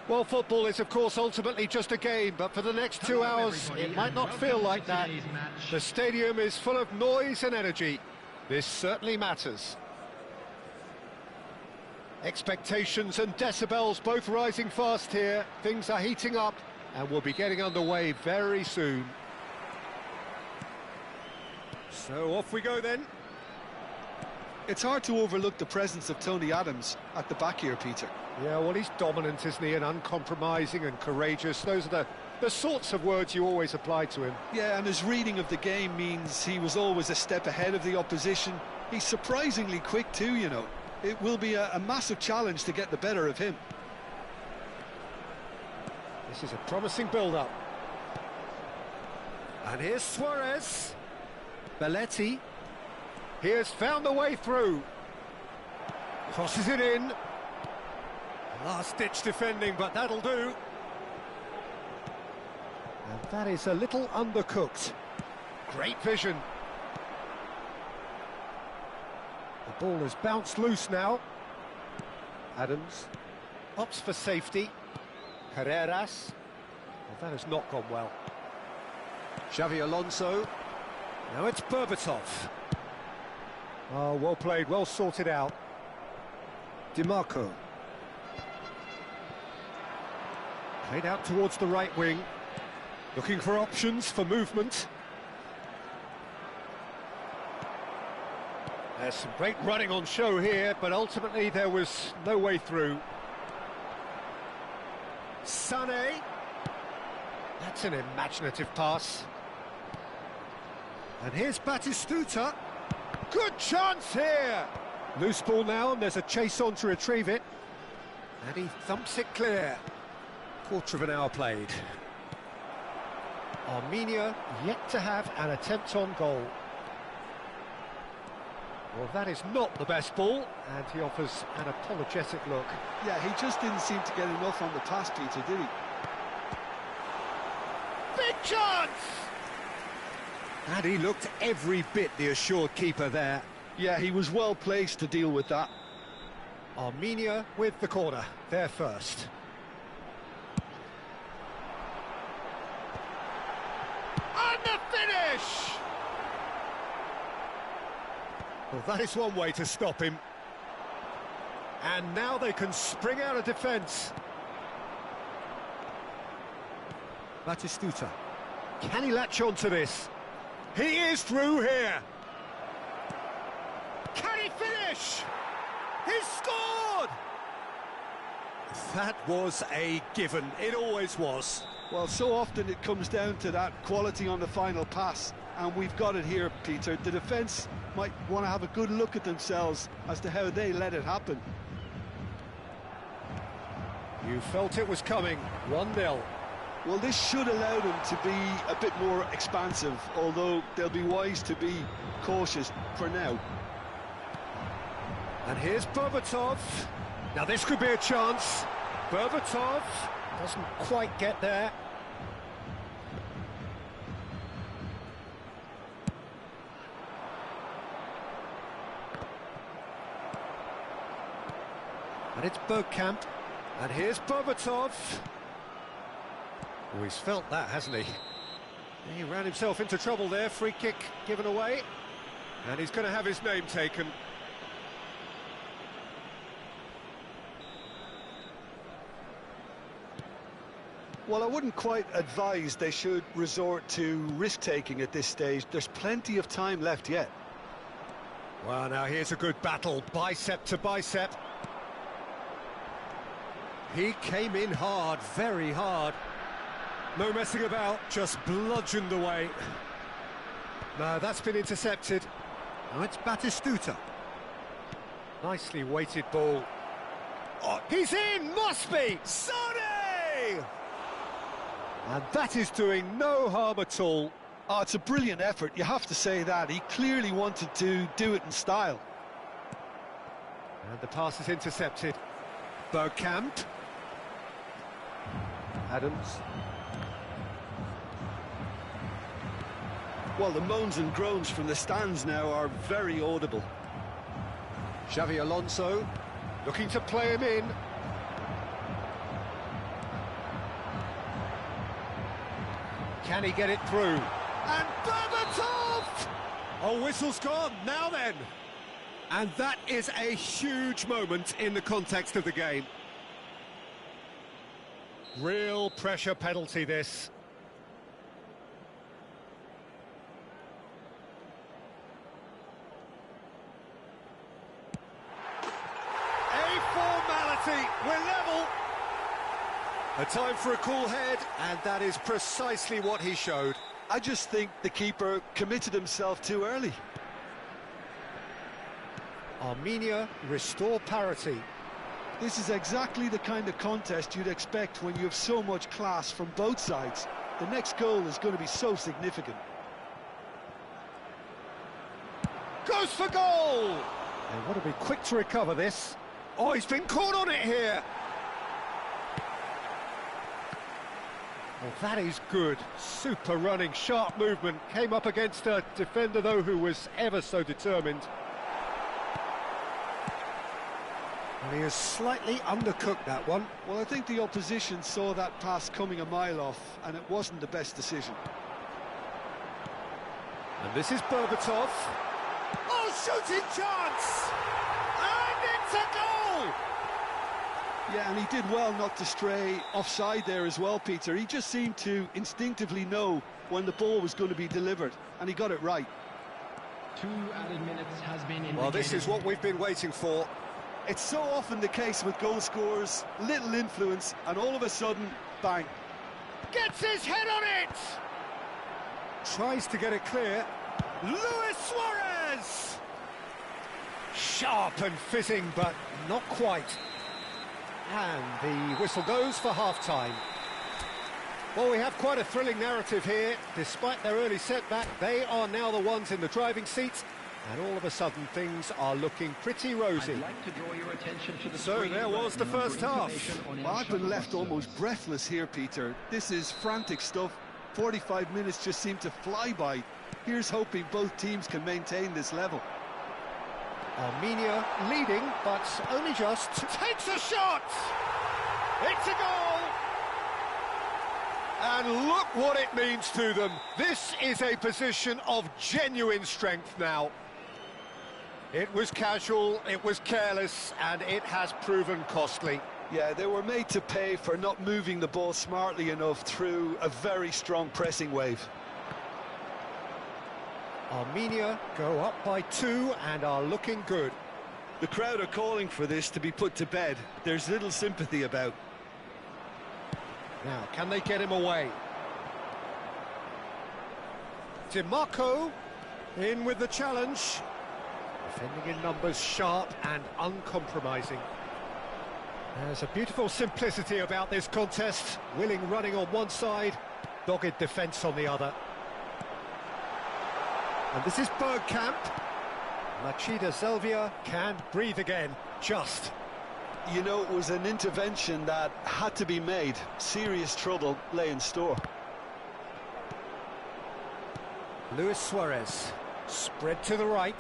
Well, football is, of course, ultimately just a game, but for the next 2 hours, it might not feel like that. The stadium is full of noise and energy. This certainly matters. Expectations and decibels both rising fast here. Things are heating up, and we'll be getting underway very soon. So off we go then. It's hard to overlook the presence of Tony Adams at the back here, Peter. Yeah, well, he's dominant, isn't he, and uncompromising and courageous. Those are the sorts of words you always apply to him. Yeah, and his reading of the game means he was always a step ahead of the opposition. He's surprisingly quick too, you know. It will be a massive challenge to get the better of him. This is a promising build-up. And here's Suarez. Belletti. He has found the way through. Crosses it in. Last-ditch defending, but that'll do. And that is a little undercooked. Great vision. The ball has bounced loose now. Adams opts for safety. Carreras. Well, that has not gone well. Xavi Alonso. Now it's Berbatov. Oh, well played, well sorted out. DiMarco. Played out towards the right wing. Looking for options for movement. There's some great running on show here, but ultimately there was no way through. Sané. That's an imaginative pass. And here's Batistuta. Good chance here! Loose ball now, and there's a chase on to retrieve it. And he thumps it clear. Quarter of an hour played. Armenia yet to have an attempt on goal. Well, that is not the best ball, and he offers an apologetic look. Yeah, he just didn't seem to get enough on the pass, Peter, did he? Big chance! And he looked every bit the assured keeper there. Yeah, he was well placed to deal with that. Armenia with the corner, there first. And the finish! Well, that is one way to stop him. And now they can spring out of defence. Batistuta. Can he latch on to this? He is through here. Can he finish? He's scored! That was a given. It always was. Well, so often it comes down to that quality on the final pass, and we've got it here, Peter. The defence might want to have a good look at themselves as to how they let it happen. You felt it was coming. 1-0. Well, this should allow them to be a bit more expansive, although they'll be wise to be cautious for now. And here's Berbatov. Now this could be a chance. Berbatov doesn't quite get there. And it's Bergkamp. And here's Berbatov. Oh, he's felt that, hasn't he? He ran himself into trouble there. Free kick given away. And he's going to have his name taken. Well, I wouldn't quite advise they should resort to risk-taking at this stage. There's plenty of time left yet. Well, now here's a good battle, bicep to bicep. He came in hard, very hard. No messing about, just bludgeoned away. No, that's been intercepted. Now it's Batistuta. Nicely weighted ball. Oh, he's in, must be! Sané! And that is doing no harm at all. Oh, it's a brilliant effort, you have to say that. He clearly wanted to do it in style. And the pass is intercepted. Bergkamp. Adams. Well, the moans and groans from the stands now are very audible. Xavi Alonso looking to play him in. Can he get it through? And Berbatov! Oh, whistle's gone, now then. And that is a huge moment in the context of the game. Real pressure penalty, this. A formality, we're level. A time for a cool head, and that is precisely what he showed. I just think the keeper committed himself too early. Armenia restore parity. This is exactly the kind of contest you'd expect when you have so much class from both sides. The next goal is going to be so significant. Goes for goal! They want to be quick to recover this. Oh, he's been caught on it here. Well, that is good. Super running, sharp movement. Came up against a defender, though, who was ever so determined. And he has slightly undercooked that one. Well, I think the opposition saw that pass coming a mile off, and it wasn't the best decision. And this is Berbatov. Oh, shooting chance! And it's a goal! Yeah, and he did well not to stray offside there as well, Peter. He just seemed to instinctively know when the ball was going to be delivered, and he got it right. 2 added minutes has been indicated. Well, this is what we've been waiting for. It's so often the case with goal scorers, little influence, and all of a sudden, bang. Gets his head on it! Tries to get it clear. Luis Suarez! Sharp and fitting, but not quite. And the whistle goes for half-time. Well, we have quite a thrilling narrative here. Despite their early setback, they are now the ones in the driving seat. And all of a sudden, things are looking pretty rosy. I'd like to draw your attention to the so there was the first half. Well, I've been left almost breathless here, Peter. This is frantic stuff. 45 minutes just seem to fly by. Here's hoping both teams can maintain this level. Armenia leading, but only just. Takes a shot! It's a goal! And look what it means to them. This is a position of genuine strength now. It was casual, it was careless, and it has proven costly. Yeah, they were made to pay for not moving the ball smartly enough through a very strong pressing wave. Armenia go up by 2 and are looking good. The crowd are calling for this to be put to bed. There's little sympathy about. Now, can they get him away? DiMarco in with the challenge. Defending in numbers, sharp and uncompromising. There's a beautiful simplicity about this contest. Willing running on one side, dogged defence on the other. And this is Bergkamp. Machida Selvia can breathe again, just. You know, it was an intervention that had to be made. Serious trouble lay in store. Luis Suarez, spread to the right.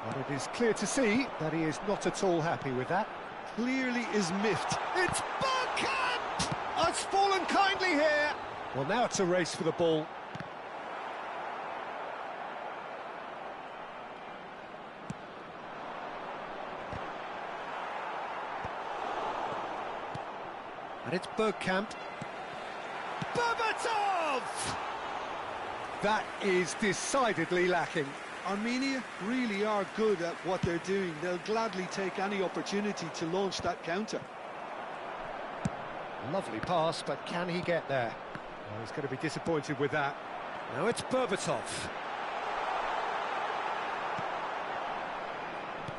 But it is clear to see that he is not at all happy with that. Clearly is miffed. It's Bergkamp! Oh, it's fallen kindly here. Well, now it's a race for the ball. And it's Bergkamp. Berbatov! That is decidedly lacking. Armenia really are good at what they're doing. They'll gladly take any opportunity to launch that counter. Lovely pass, but can he get there? Oh, he's going to be disappointed with that. Now it's Berbatov.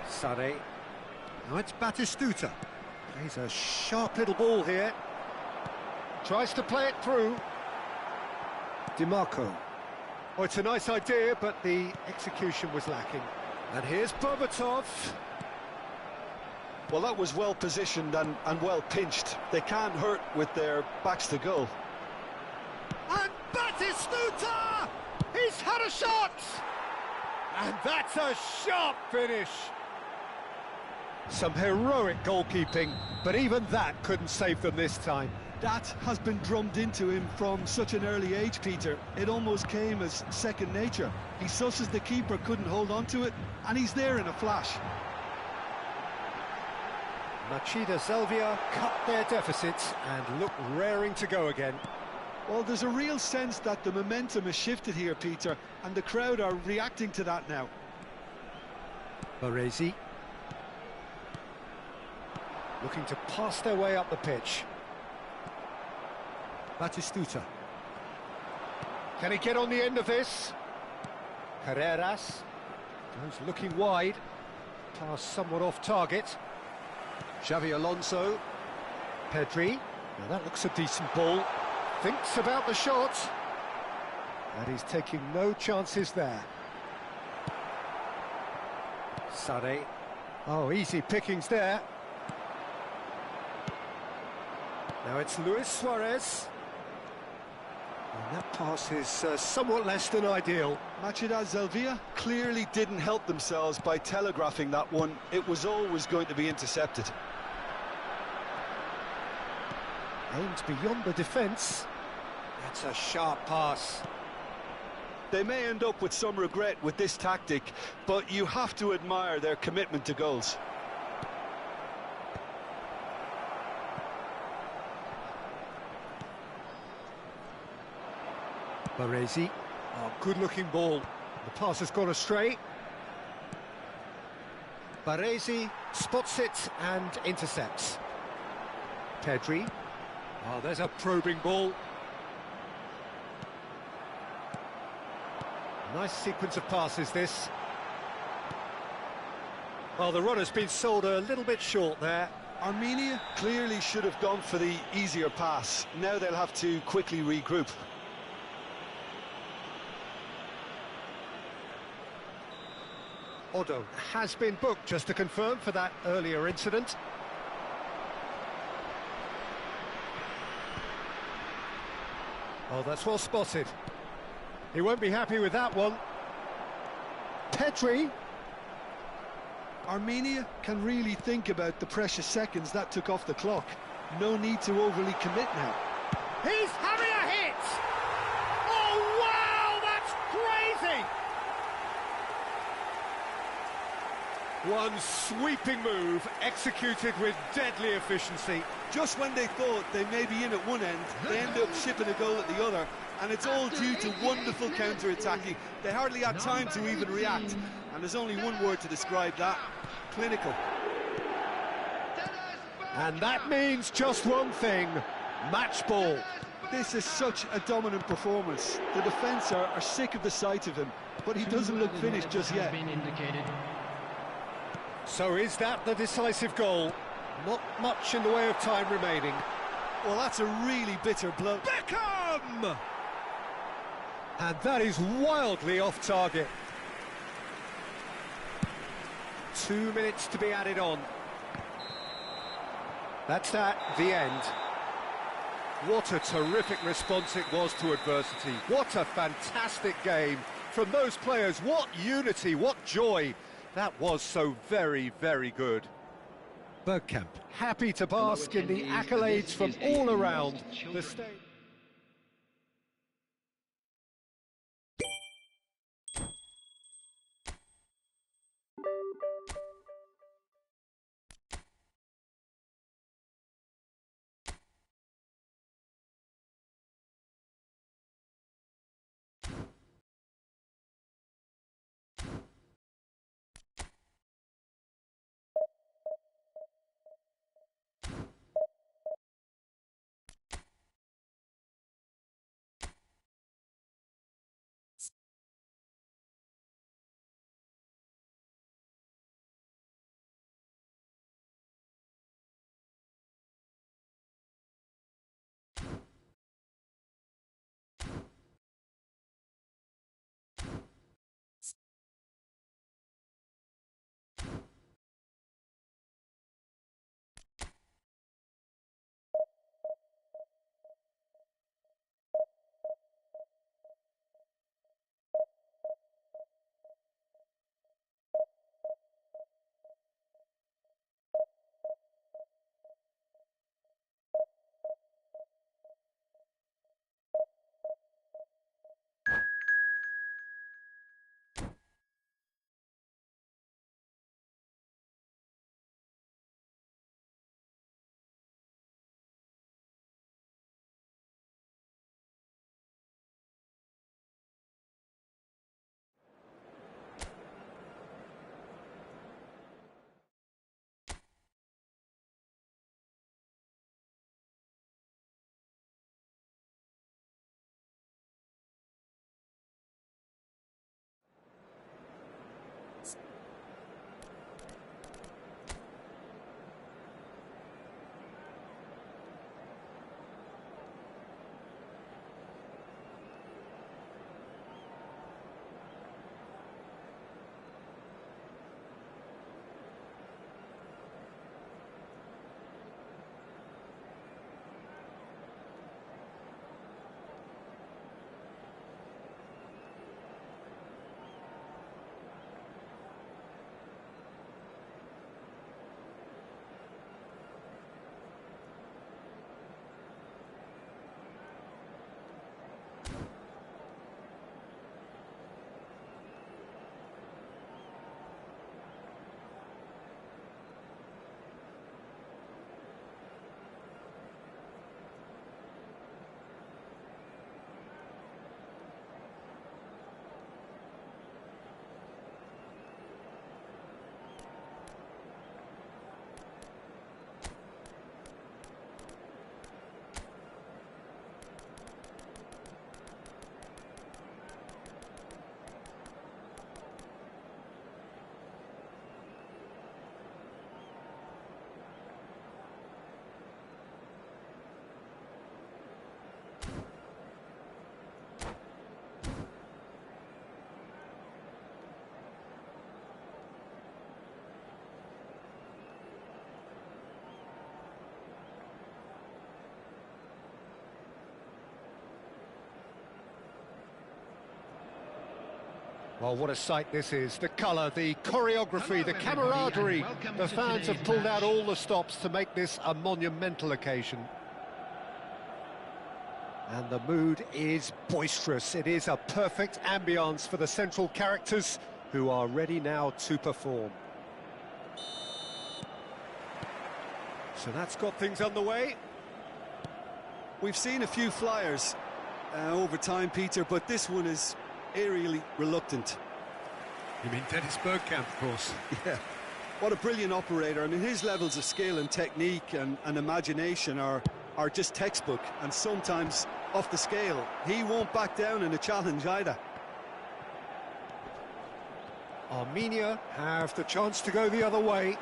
Sane. Now it's Batistuta. Plays a sharp little ball here. Tries to play it through. DiMarco. Oh, it's a nice idea, but the execution was lacking. And here's Berbatov. Well, that was well positioned and well pinched. They can't hurt with their backs to goal. And Batistuta! He's had a shot! And that's a sharp finish. Some heroic goalkeeping, but even that couldn't save them this time. That has been drummed into him from such an early age, Peter. It almost came as second nature. He susses the keeper, couldn't hold on to it, and he's there in a flash. Machida Zelvia cut their deficits and look raring to go again. Well, there's a real sense that the momentum has shifted here, Peter, and the crowd are reacting to that now. Baresi looking to pass their way up the pitch. Batistuta. Can he get on the end of this? Carreras goes looking wide. Pass somewhat off target. Xavi Alonso. Pedri. Now that looks a decent ball. Thinks about the shot. And he's taking no chances there. Sade. Oh, easy pickings there. Now it's Luis Suarez. And that pass is somewhat less than ideal. Machida Zelvia clearly didn't help themselves by telegraphing that one. It was always going to be intercepted. Aims beyond the defence. That's a sharp pass. They may end up with some regret with this tactic, but you have to admire their commitment to goals. Baresi. Oh, good-looking ball. The pass has gone astray. Baresi spots it and intercepts. Pedri. Oh, there's a probing ball. Nice sequence of passes, this. Well, the run has been sold a little bit short there. Armenia clearly should have gone for the easier pass. Now they'll have to quickly regroup. Odo has been booked, just to confirm, for that earlier incident. Oh, that's well spotted. He won't be happy with that one. Pedri. Armenia can really think about the precious seconds that took off the clock. No need to overly commit now. He's having a hit! Oh, wow, that's crazy! One sweeping move, executed with deadly efficiency. Just when they thought they may be in at one end, they end up shipping a goal at the other, and it's all due to wonderful counter-attacking. They hardly had time to even react, and there's only one word to describe that: clinical. And that means just one thing: match ball. This is such a dominant performance. The defence are sick of the sight of him, but he doesn't look finished just yet. So is that the decisive goal? Not much in the way of time remaining. Well, that's a really bitter blow. Beckham! And that is wildly off target. 2 minutes to be added on. That's that, the end. What a terrific response it was to adversity. What a fantastic game from those players. What unity, what joy. That was so very, very good. Bergkamp, happy to bask in the accolades from all around the stage. Well, what a sight this is. The colour, the choreography, the camaraderie. The fans have pulled out all the stops to make this a monumental occasion. And the mood is boisterous. It is a perfect ambience for the central characters who are ready now to perform. So that's got things underway. We've seen a few flyers over time, Peter, but this one is eerily reluctant. You mean Dennis Bergkamp, of course. Yeah, what a brilliant operator. I mean, his levels of skill and technique and imagination are just textbook, and sometimes off the scale. He won't back down in a challenge either. Armenia have the chance to go the other way.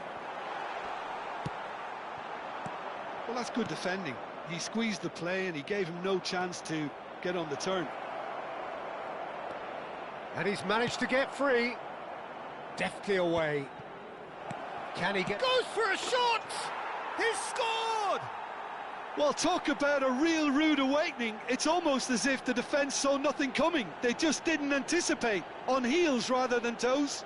Well, that's good defending. He squeezed the play and he gave him no chance to get on the turn. And he's managed to get free. Deftly away. Can he get... Goes for a shot! He's scored! Well, talk about a real rude awakening. It's almost as if the defence saw nothing coming. They just didn't anticipate. On heels rather than toes.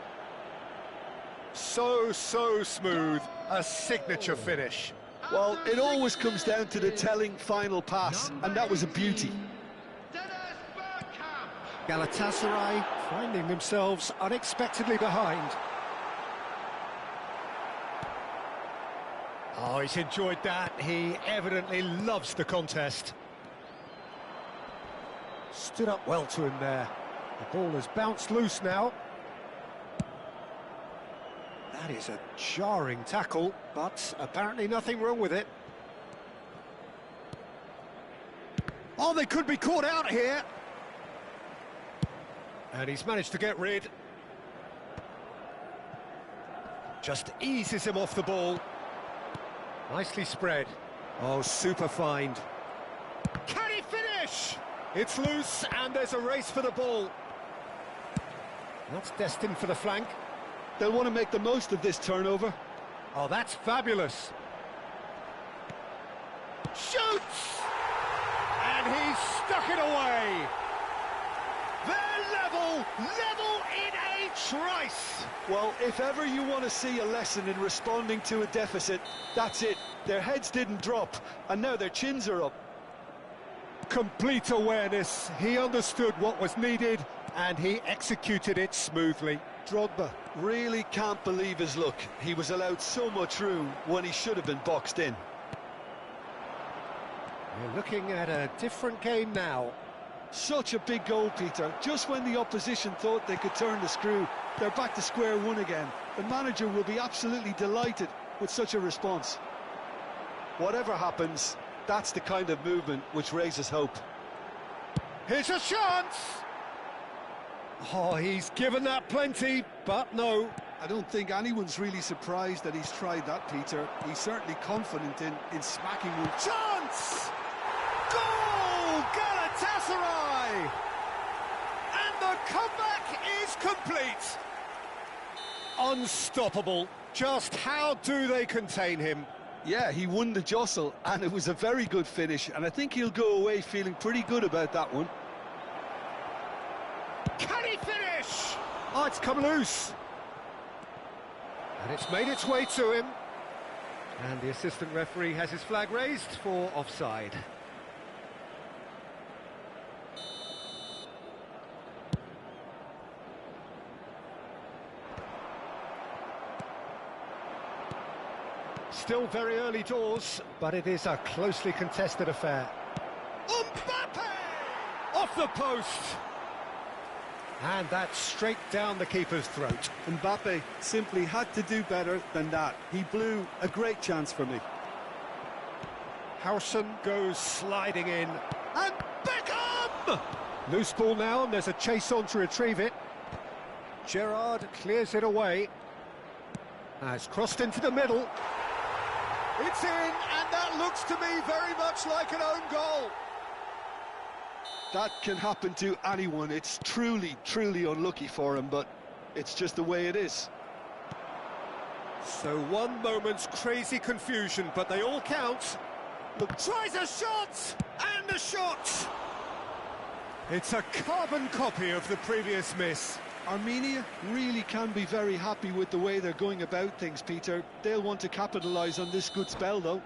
So smooth. A signature finish. Well, it always comes down to the telling final pass, and that was a beauty. Galatasaray finding themselves unexpectedly behind. Oh, he's enjoyed that. He evidently loves the contest. Stood up well to him there. The ball has bounced loose now. That is a jarring tackle, but apparently nothing wrong with it. Oh, they could be caught out here. And he's managed to get rid. Just eases him off the ball. Nicely spread. Oh, super find. Can he finish? It's loose, and there's a race for the ball. That's destined for the flank. They'll want to make the most of this turnover. Oh, that's fabulous. Shoots! And he's stuck it away. They're level in a trice. Well, if ever you want to see a lesson in responding to a deficit, that's it. Their heads didn't drop, and now their chins are up. Complete awareness. He understood what was needed, and he executed it smoothly. Drogba really can't believe his luck. He was allowed so much room when he should have been boxed in. We're looking at a different game now. Such a big goal, Peter. Just when the opposition thought they could turn the screw, they're back to square one again. The manager will be absolutely delighted with such a response. Whatever happens, that's the kind of movement which raises hope. Here's a chance! Oh, he's given that plenty, but no. I don't think anyone's really surprised that he's tried that, Peter. He's certainly confident in smacking one. Chance! Goal! Galatasaray! And the comeback is complete. Unstoppable. Just how do they contain him? Yeah, he won the jostle, and it was a very good finish, and I think he'll go away feeling pretty good about that one. Can he finish? Oh, it's come loose. And it's made its way to him. And the assistant referee has his flag raised for offside. Still very early doors, but it is a closely contested affair. Mbappe! Off the post! And that's straight down the keeper's throat. Mbappe simply had to do better than that. He blew a great chance for me. Howson goes sliding in. And Beckham! Loose ball now, and there's a chase on to retrieve it. Gerrard clears it away. It's crossed into the middle. It's in, and that looks to me very much like an own goal. That can happen to anyone. It's truly unlucky for him, but it's just the way it is. So one moment's crazy confusion, but they all count. Look, tries a shot, and a shot. It's a carbon copy of the previous miss. Armenia really can be very happy with the way they're going about things, Peter. They'll want to capitalise on this good spell, though.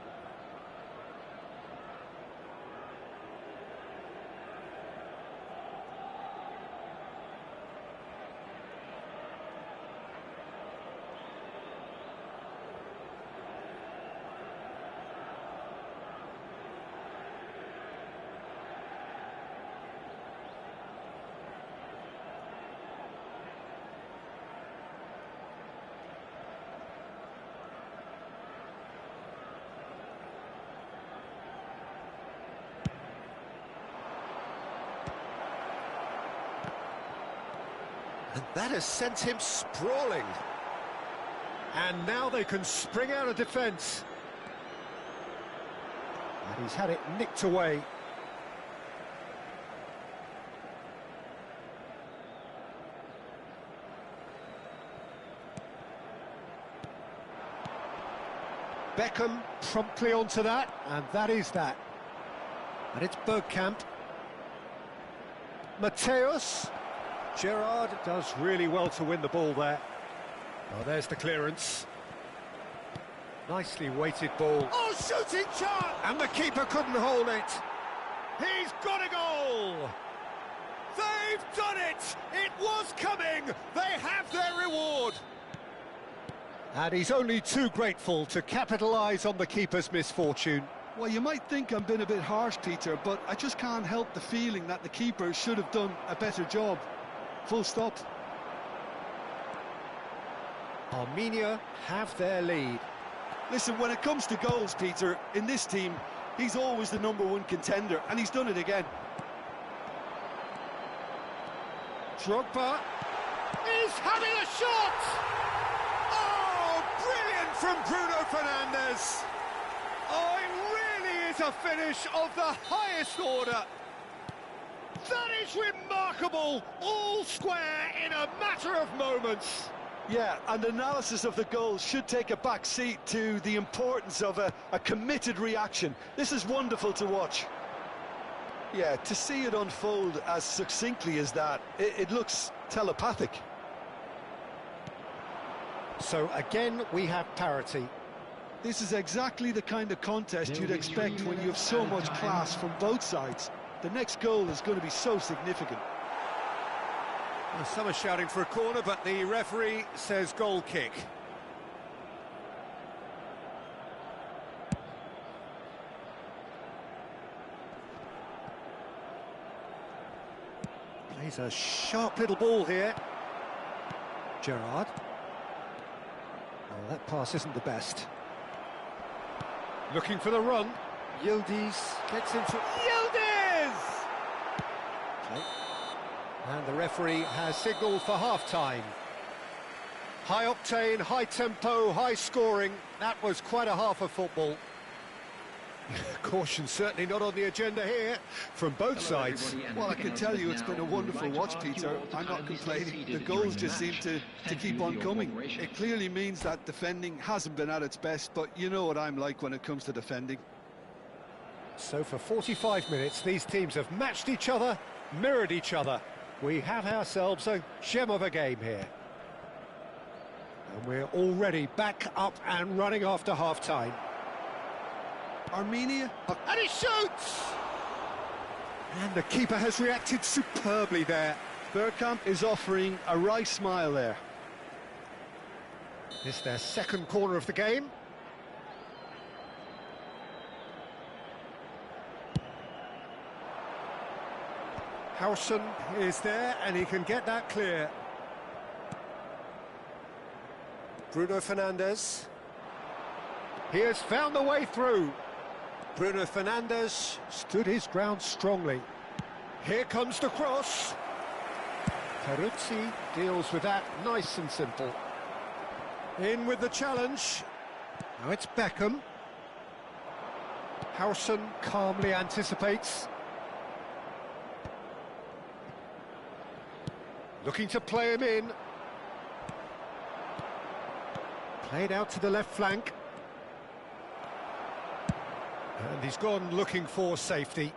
And that has sent him sprawling. And now they can spring out of defence. And he's had it nicked away. Beckham promptly onto that, and that is that. And it's Bergkamp. Mateus. Gerrard does really well to win the ball there. Oh, there's the clearance. Nicely weighted ball. Oh, shooting chance! And the keeper couldn't hold it. He's got a goal! They've done it! It was coming! They have their reward! And he's only too grateful to capitalise on the keeper's misfortune. Well, you might think I'm being a bit harsh, Peter, but I just can't help the feeling that the keeper should have done a better job. Full stop. Armenia have their lead. Listen, when it comes to goals, Peter, in this team, he's always the #1 contender, and he's done it again. Drogba is having a shot! Oh, brilliant from Bruno Fernandes! Oh, it really is a finish of the highest order. That is remarkable, all square in a matter of moments. Yeah, and analysis of the goal should take a back seat to the importance of a committed reaction. This is wonderful to watch. Yeah, to see it unfold as succinctly as that, it looks telepathic. So again, we have parity. This is exactly the kind of contest you'd expect when you have so much class from both sides. The next goal is going to be so significant. Well, some are shouting for a corner, but the referee says goal kick. Plays a sharp little ball here. Gerrard. Oh, that pass isn't the best. Looking for the run. Yildiz gets into... Yildiz! Okay. And the referee has signalled for half-time. High octane, high tempo, high scoring. That was quite a half of football. Caution certainly not on the agenda here from both sides. Well, I can tell you it's been a wonderful watch, Peter. I'm not complaining. The goals just seem to keep on coming. It clearly means that defending hasn't been at its best, but you know what I'm like when it comes to defending. So for 45 minutes, these teams have matched each other, mirrored each other. We have ourselves a gem of a game here. And we're already back up and running after half-time. Armenia... And he shoots! And the keeper has reacted superbly there. Bergkamp is offering a wry smile there. This is their second corner of the game. Howson is there, and he can get that clear. Bruno Fernandes. He has found the way through. Bruno Fernandes stood his ground strongly. Here comes the cross. Peruzzi deals with that nice and simple. In with the challenge. Now it's Beckham. Howson calmly anticipates. Looking to play him in. Played out to the left flank. And he's gone looking for safety.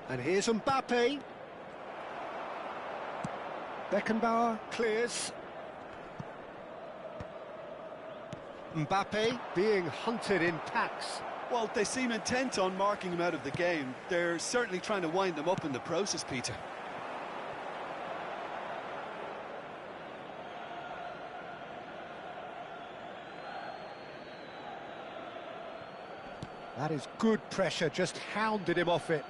And here's Mbappe. Beckenbauer clears. Mbappe being hunted in packs. Well, they seem intent on marking him out of the game. They're certainly trying to wind him up in the process, Peter. That is good pressure, just hounded him off it.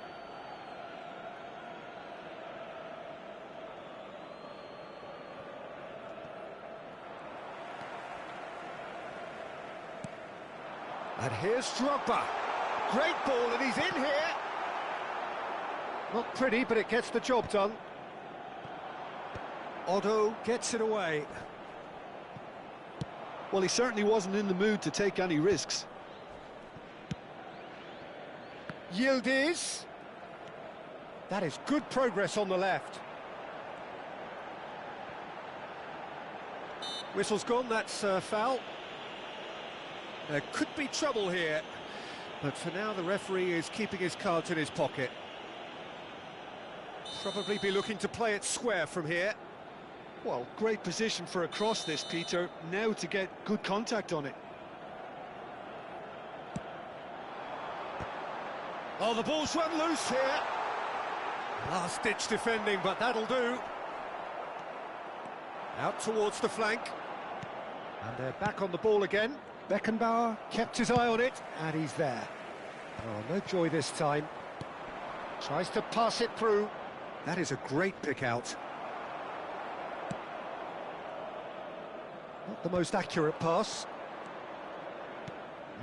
And here's Drogba. Great ball, and he's in here. Not pretty, but it gets the job done. Otto gets it away. Well, he certainly wasn't in the mood to take any risks. Yildiz. That is good progress on the left. Whistle's gone, that's foul. There could be trouble here, but for now the referee is keeping his cards in his pocket. Probably be looking to play it square from here. Well, great position for a cross this, Peter. Now to get good contact on it. Oh, the ball's run loose here. Last-ditch defending, but that'll do. Out towards the flank. And they're back on the ball again. Beckenbauer kept his eye on it, and he's there. Oh, no joy this time. Tries to pass it through. That is a great pick-out. Not the most accurate pass.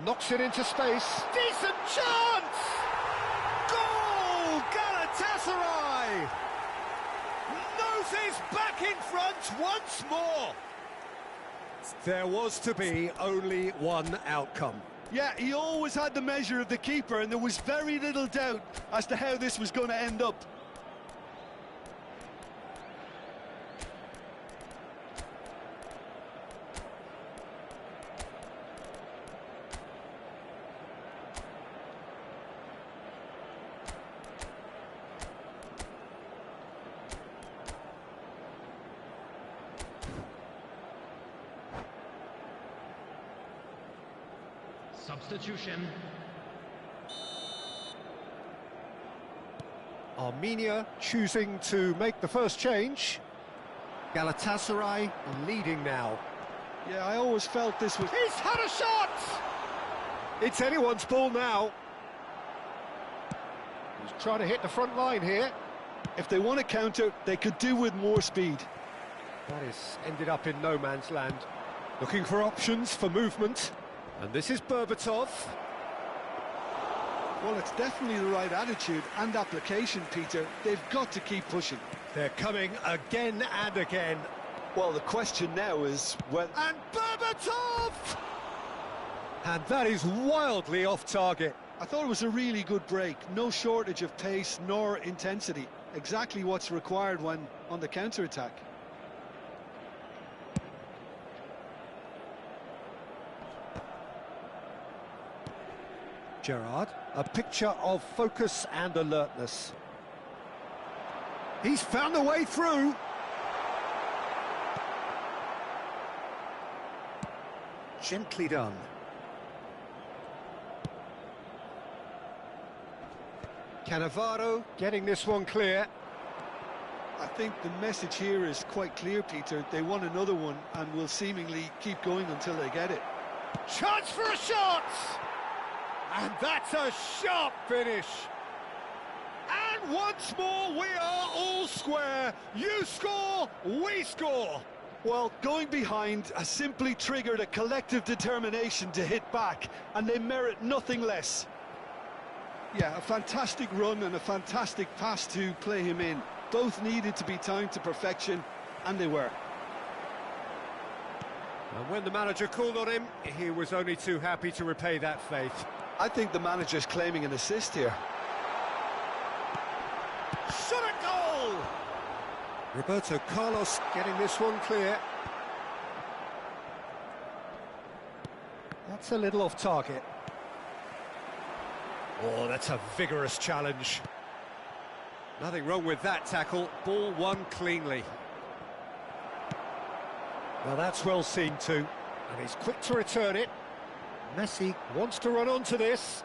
Knocks it into space. Decent chance! Goal! Galatasaray! Noses back in front once more! There was to be only one outcome. Yeah, he always had the measure of the keeper, and there was very little doubt as to how this was going to end up. Substitution. Armenia choosing to make the first change. Galatasaray leading now. Yeah, I always felt this was... He's had a shot! It's anyone's ball now. He's trying to hit the front line here. If they want to counter, they could do with more speed. That is ended up in no man's land. Looking for options for movement. And this is Berbatov. Well, it's definitely the right attitude and application, Peter. They've got to keep pushing. They're coming again and again. Well, the question now is when... And Berbatov! And that is wildly off target. I thought it was a really good break. No shortage of pace nor intensity. Exactly what's required when on the counter-attack. Gerrard, a picture of focus and alertness. He's found a way through. Gently done. Cannavaro getting this one clear. I think the message here is quite clear, Peter. They want another one and will seemingly keep going until they get it. Chance for a shot! And that's a sharp finish. And once more, we are all square. You score, we score. Well, going behind has simply triggered a collective determination to hit back, and they merit nothing less. Yeah, a fantastic run and a fantastic pass to play him in. Both needed to be timed to perfection, and they were. And when the manager called on him, he was only too happy to repay that faith. I think the manager's claiming an assist here. Shot at goal! Roberto Carlos getting this one clear. That's a little off target. Oh, that's a vigorous challenge. Nothing wrong with that tackle. Ball won cleanly. Well, that's well seen too, and he's quick to return it. Messi wants to run onto this.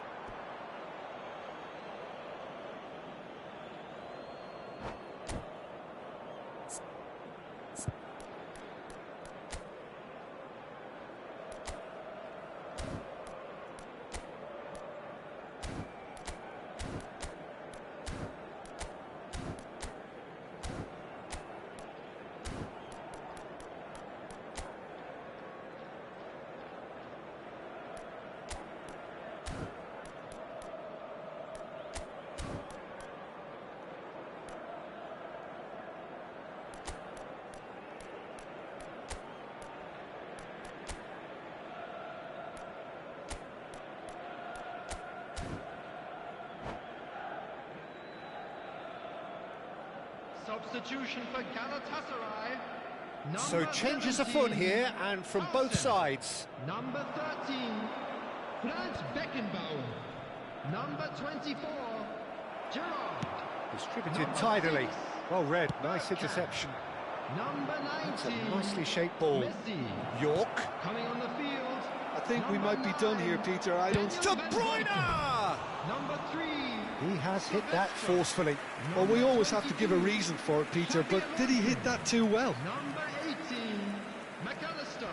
Substitution for Galatasaray. So Number changes 17, afoot here, and from both Carlsen. sides. Number 13, Franz Beckenbauer. Number 24, Gerard. Distributed Number tidily. 6, Well read, nice interception. Number It's a 19, nicely shaped ball. Messi. York. Coming on the field. I think we might be done here, Peter. I don't... De Bruyne! Number 3. He has hit that forcefully. Well, we always have to give a reason for it, Peter, but did he hit that too well? Number 18, McAllister.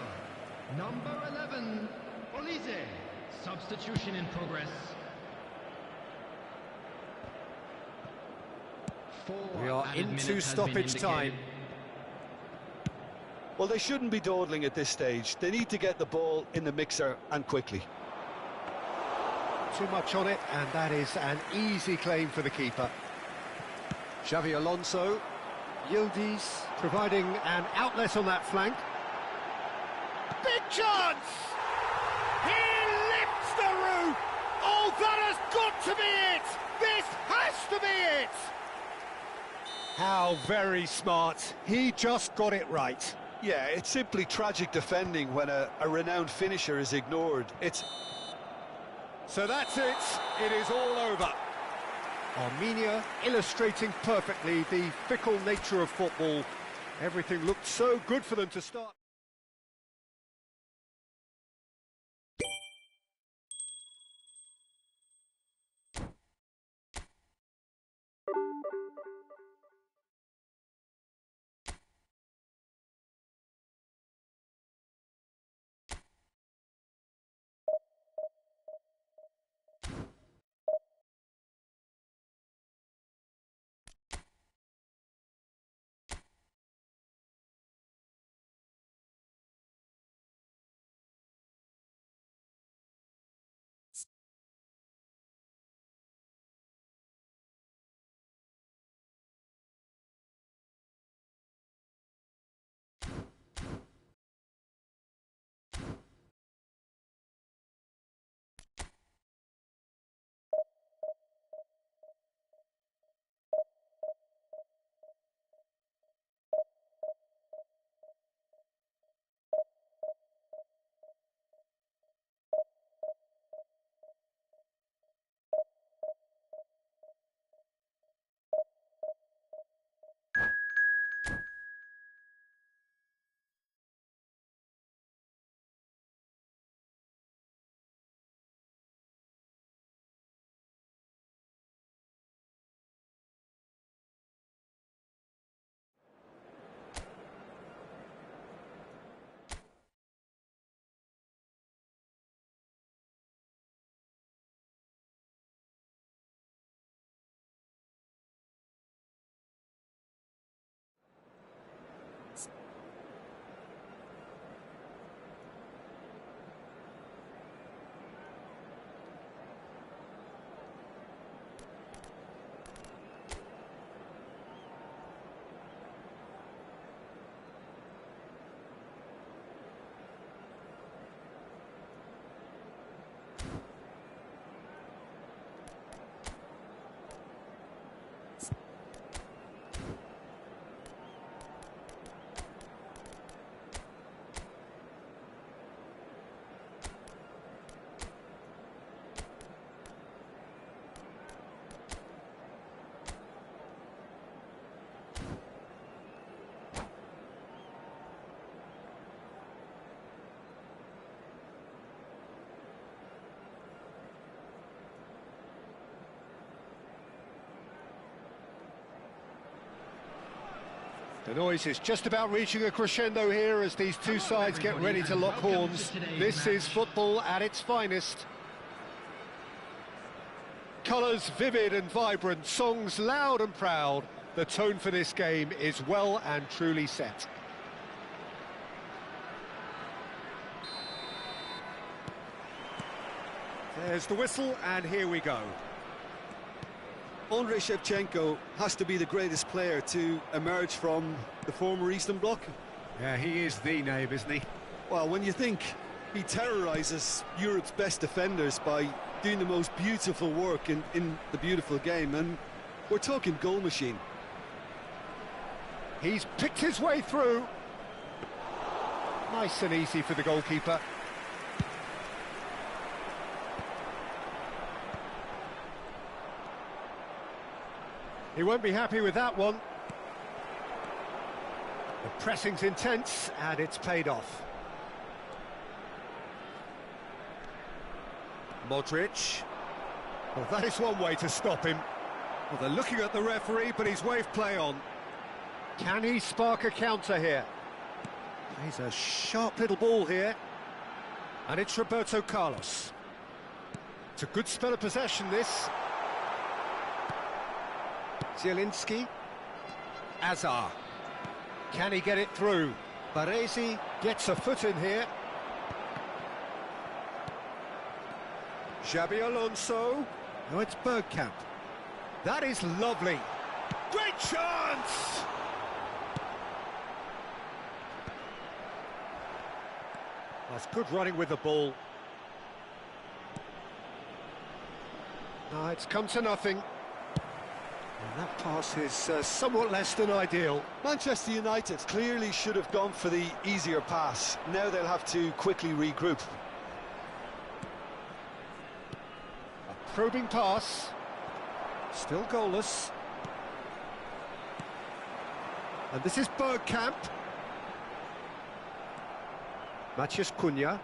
Number 11, Olise. Substitution in progress. We are into stoppage time. Well, they shouldn't be dawdling at this stage. They need to get the ball in the mixer and quickly. Too much on it, and that is an easy claim for the keeper. Xavi Alonso. Yildiz providing an outlet on that flank. Big chance! He lifts the roof! Oh, that has got to be it! This has to be it! How very smart. He just got it right. Yeah, it's simply tragic defending when a renowned finisher is ignored. It's... So that's it. It is all over. Armenia illustrating perfectly the fickle nature of football. Everything looked so good for them to start. The noise is just about reaching a crescendo here as these two sides get ready to lock horns. This is football at its finest. Colours vivid and vibrant, songs loud and proud. The tone for this game is well and truly set. There's the whistle, and here we go. Andrei Shevchenko has to be the greatest player to emerge from the former Eastern Bloc. Yeah, he is the name, isn't he? Well, when you think he terrorises Europe's best defenders by doing the most beautiful work in the beautiful game, and we're talking goal machine. He's picked his way through. Nice and easy for the goalkeeper. He won't be happy with that one. The pressing's intense, and it's paid off. Modric. Well, that is one way to stop him. Well, they're looking at the referee, but he's waved play on. Can he spark a counter here? He's a sharp little ball here. And it's Roberto Carlos. It's a good spell of possession, this. Zielinski. Azar. Can he get it through? Baresi gets a foot in here. Xabi Alonso. No, it's Bergkamp. That is lovely. Great chance! That's good running with the ball. No, it's come to nothing. And that pass is somewhat less than ideal. Manchester United clearly should have gone for the easier pass. Now they'll have to quickly regroup. A probing pass. Still goalless. And this is Bergkamp. Matheus Cunha.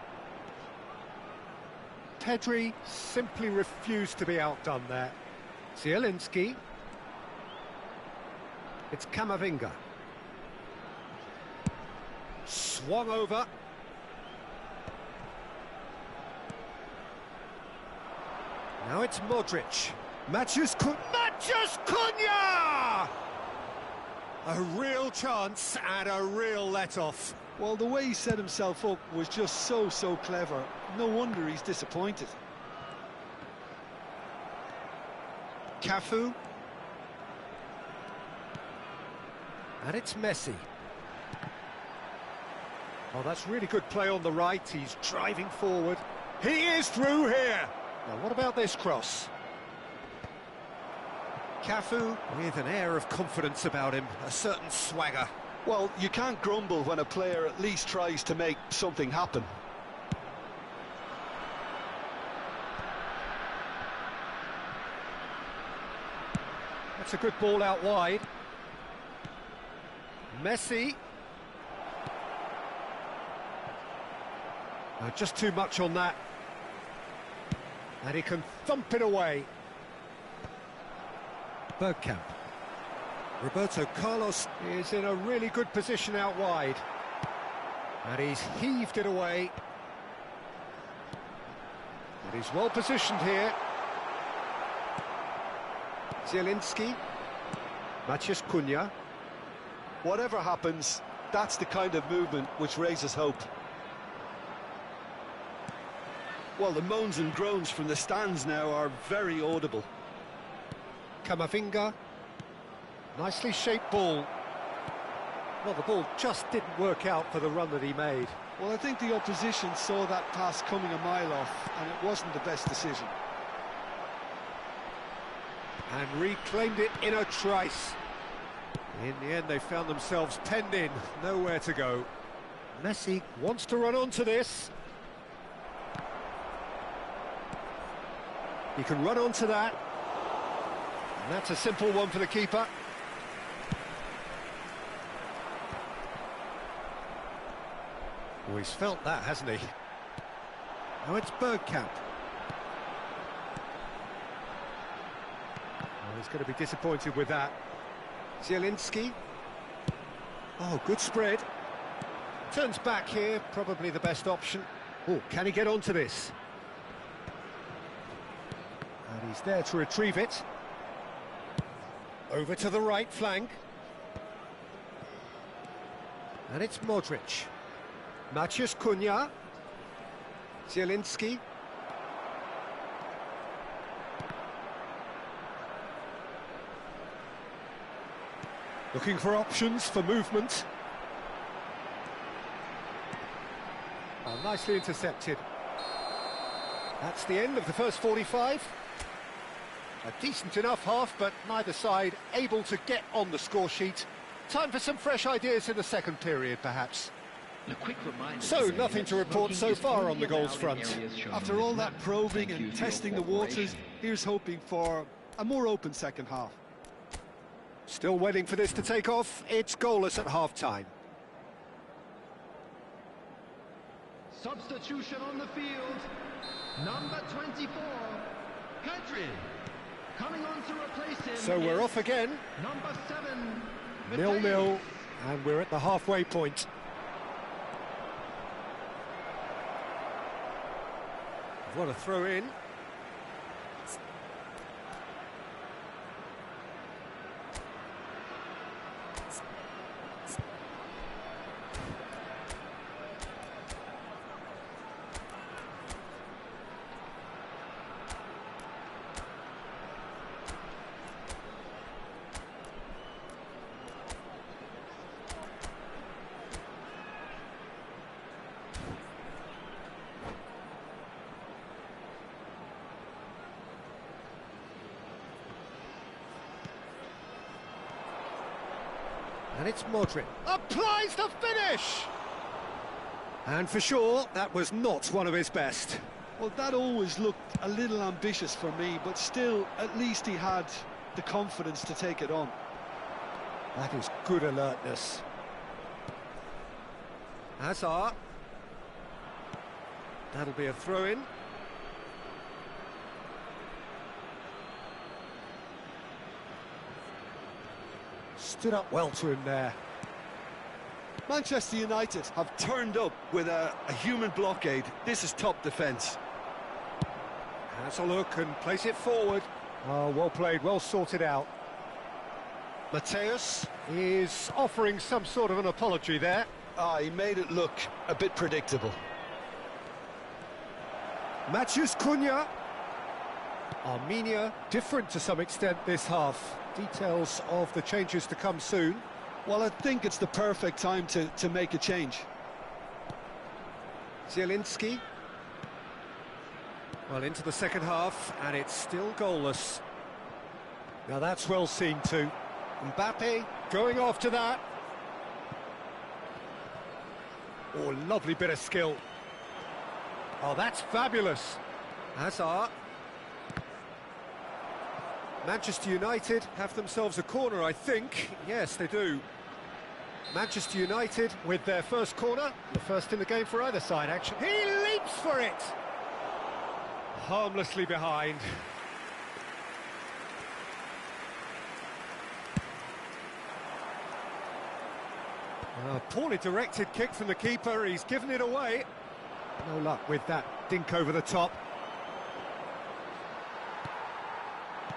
Pedri simply refused to be outdone there. Zielinski. It's Camavinga. Swung over. Now it's Modric. Matheus Cunha! A real chance and a real let-off. Well, the way he set himself up was just so clever. No wonder he's disappointed. Cafu. And it's Messi. Oh, that's really good play on the right. He's driving forward. He is through here. Now, what about this cross? Cafu with an air of confidence about him, a certain swagger. Well, you can't grumble when a player at least tries to make something happen. That's a good ball out wide. Messi. Just too much on that. And he can thump it away. Bergkamp. Roberto Carlos is in a really good position out wide. And he's heaved it away. And he's well positioned here. Zielinski. Matheus Cunha. Whatever happens, that's the kind of movement which raises hope. Well, the moans and groans from the stands now are very audible. Camavinga. Nicely shaped ball. Well, the ball just didn't work out for the run that he made. Well, I think the opposition saw that pass coming a mile off, and it wasn't the best decision. And reclaimed it in a trice. In the end, they found themselves penned in, nowhere to go. Messi wants to run onto this. He can run onto that. And that's a simple one for the keeper. Oh, he's felt that, hasn't he? Now it's Bergkamp. Oh, he's going to be disappointed with that. Zielinski. Oh, good spread. Turns back here, probably the best option. Oh, can he get onto this? And he's there to retrieve it. Over to the right flank. And it's Modric. Maciej Cunha. Zielinski. Looking for options for movement. Oh, nicely intercepted. That's the end of the first 45. A decent enough half, but neither side able to get on the score sheet. Time for some fresh ideas in the second period, perhaps. A quick reminder So, nothing to report so far on the goals front. After all that probing and testing the waters, here's hoping for a more open second half. Still waiting for this to take off. It's goalless at half-time. Substitution on the field. Number 24, Pedri. Coming on to replace him. So we're off again. Number 7, 0-0, and we're at the halfway point. What a throw in. And it's Modric. Applies the finish! And for sure, that was not one of his best. Well, that always looked a little ambitious for me, but still, at least he had the confidence to take it on. That is good alertness. Hazard. That'll be a throw-in. Stood up well to him there. Manchester United have turned up with a human blockade. This is top defence. Has a look and plays it forward. Oh, well played, well sorted out. Mateus is offering some sort of an apology there. He made it look a bit predictable. Maciej Cunha. Armenia, different to some extent this half. Details of the changes to come soon. Well, I think it's the perfect time to make a change. Zielinski. Well, into the second half, and it's still goalless. Now that's well seen too. Mbappe going after that. Oh, lovely bit of skill. Oh, that's fabulous. Hazard. Manchester United have themselves a corner, I think. Yes, they do. Manchester United with their first corner. The first in the game for either side, actually. He leaps for it! Harmlessly behind. A poorly directed kick from the keeper. He's given it away. No luck with that dink over the top.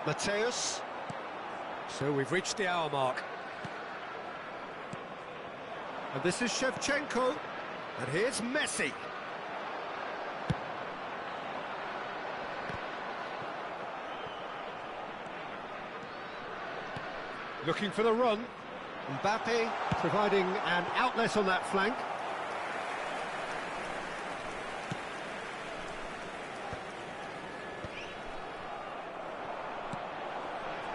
Mateus. So we've reached the hour mark. And this is Shevchenko. And here's Messi. Looking for the run. Mbappe providing an outlet on that flank.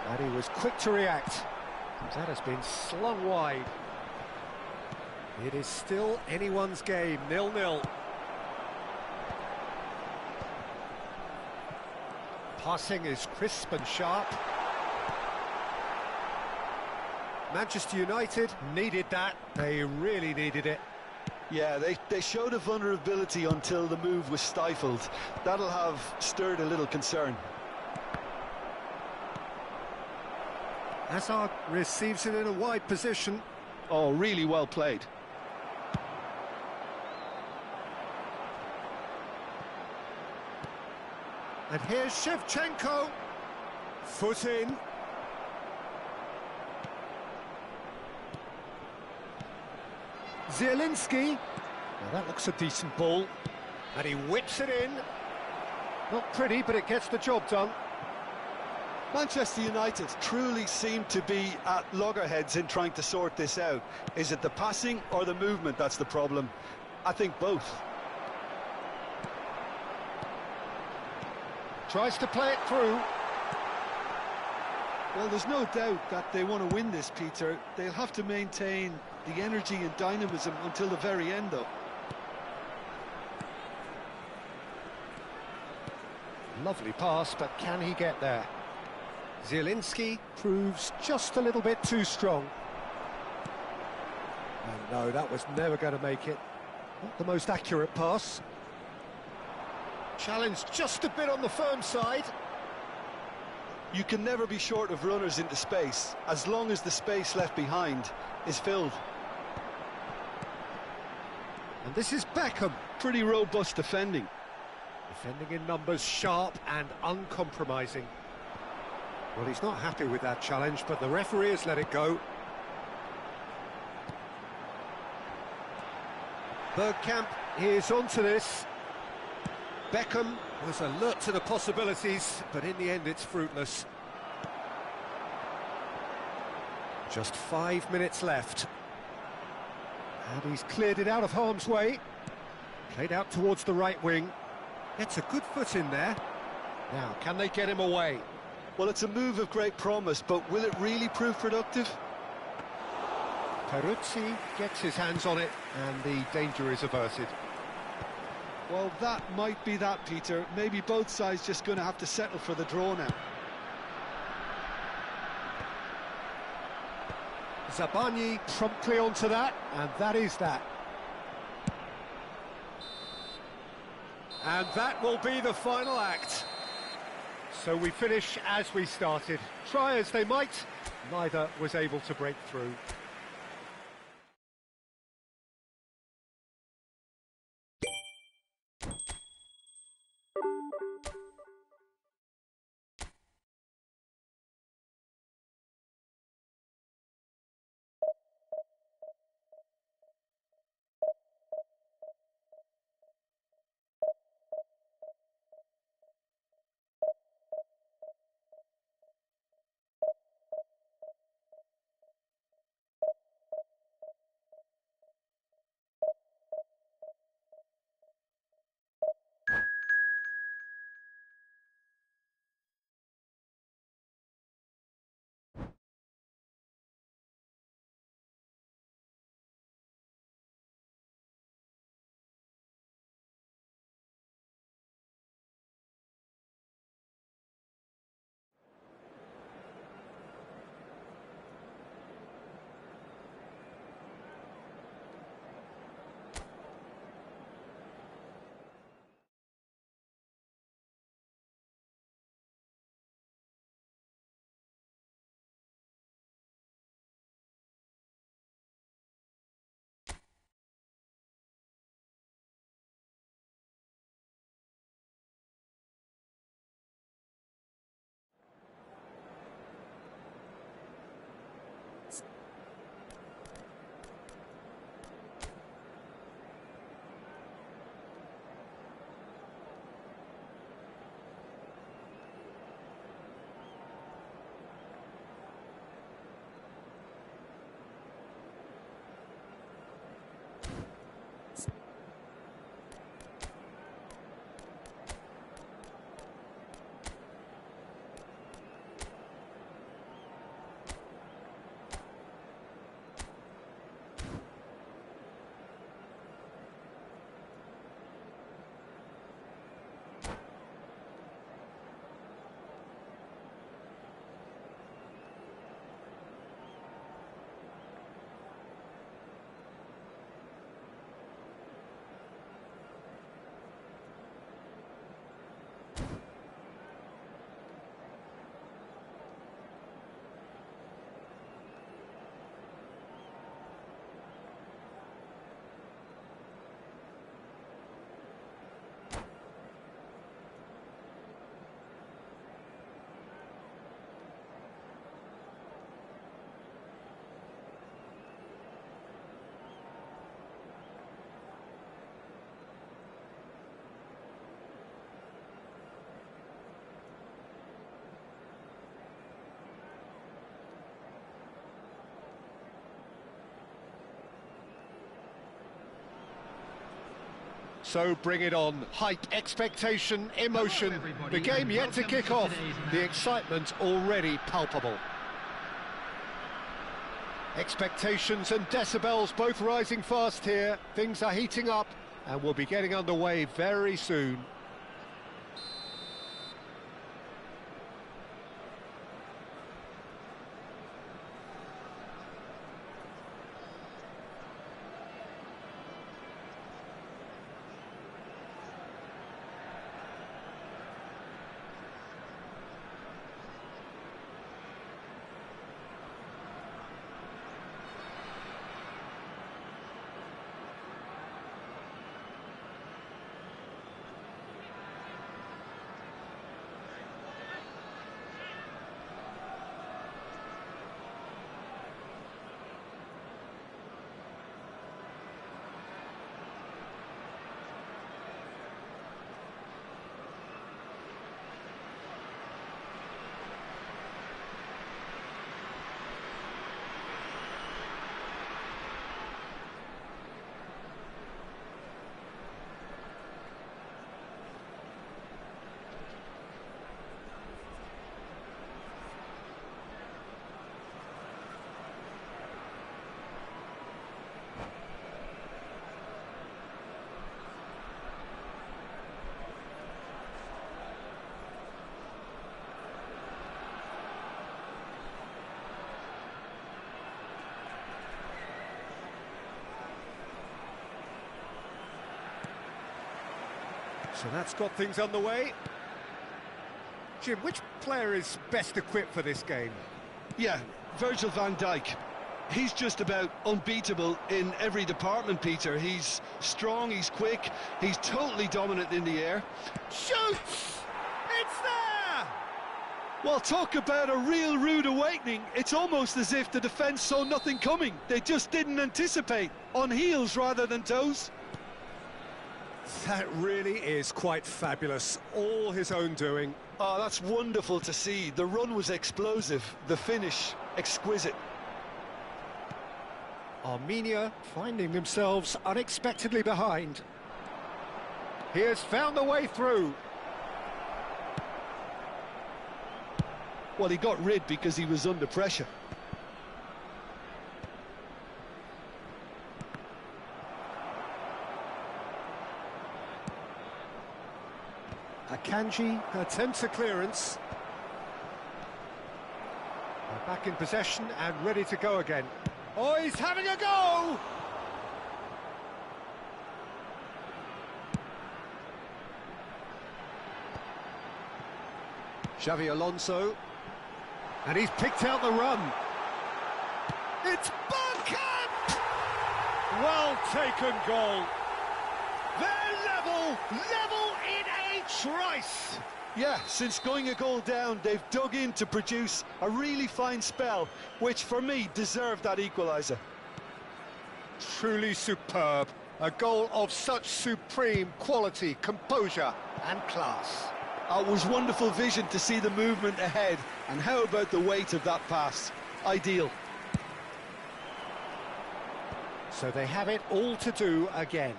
And he was quick to react. That has been slung wide. It is still anyone's game, 0-0. Passing is crisp and sharp. Manchester United needed that. They really needed it. Yeah, they showed a vulnerability until the move was stifled. That'll have stirred a little concern. Hazard receives it in a wide position. Oh, really well played. And here's Shevchenko. Foot in. Zielinski. Now that looks a decent ball. And he whips it in. Not pretty, but it gets the job done. Manchester United truly seem to be at loggerheads in trying to sort this out. Is it the passing or the movement that's the problem? I think both. Tries to play it through. Well, there's no doubt that they want to win this, Peter. They'll have to maintain the energy and dynamism until the very end, though. Lovely pass, but can he get there? Zielinski proves just a little bit too strong. Oh no, that was never going to make it. Not the most accurate pass. Challenge just a bit on the firm side. You can never be short of runners into space, as long as the space left behind is filled. And this is Beckham. Pretty robust defending. Defending in numbers, sharp and uncompromising. Well, he's not happy with that challenge, but the referee has let it go. Bergkamp is onto this. Beckham was alert to the possibilities, but in the end it's fruitless. Just 5 minutes left. And he's cleared it out of harm's way. Played out towards the right wing. Gets a good foot in there. Now, can they get him away? Well, it's a move of great promise, but will it really prove productive? Peruzzi gets his hands on it, and the danger is averted. Well, that might be that, Peter. Maybe both sides just going to have to settle for the draw now. Zabani promptly onto that, and that is that. And that will be the final act. So we finish as we started. Try as they might, neither was able to break through. So bring it on. Hype, expectation, emotion. The game yet to kick off. The excitement already palpable. Expectations and decibels both rising fast here. Things are heating up and we'll be getting underway very soon. So that's got things underway. Jim, which player is best equipped for this game? Yeah, Virgil van Dijk. He's just about unbeatable in every department, Peter. He's strong, he's quick, he's totally dominant in the air. Shoots! It's there! Well, talk about a real rude awakening. It's almost as if the defence saw nothing coming. They just didn't anticipate. On heels rather than toes. That really is quite fabulous. All his own doing. Oh, that's wonderful to see. The run was explosive, the finish exquisite. Armenia finding themselves unexpectedly behind. He has found a way through. Well, he got rid because he was under pressure. Akanji attempts a clearance. They're back in possession and ready to go again. Oh, he's having a go! Xavi Alonso. And he's picked out the run. It's Bergkamp! Well taken goal. They're level in a trice. Yeah, since going a goal down, they've dug in to produce a really fine spell, which for me deserved that equaliser. Truly superb. A goal of such supreme quality, composure and class. It was wonderful vision to see the movement ahead, and how about the weight of that pass? Ideal. So they have it all to do again.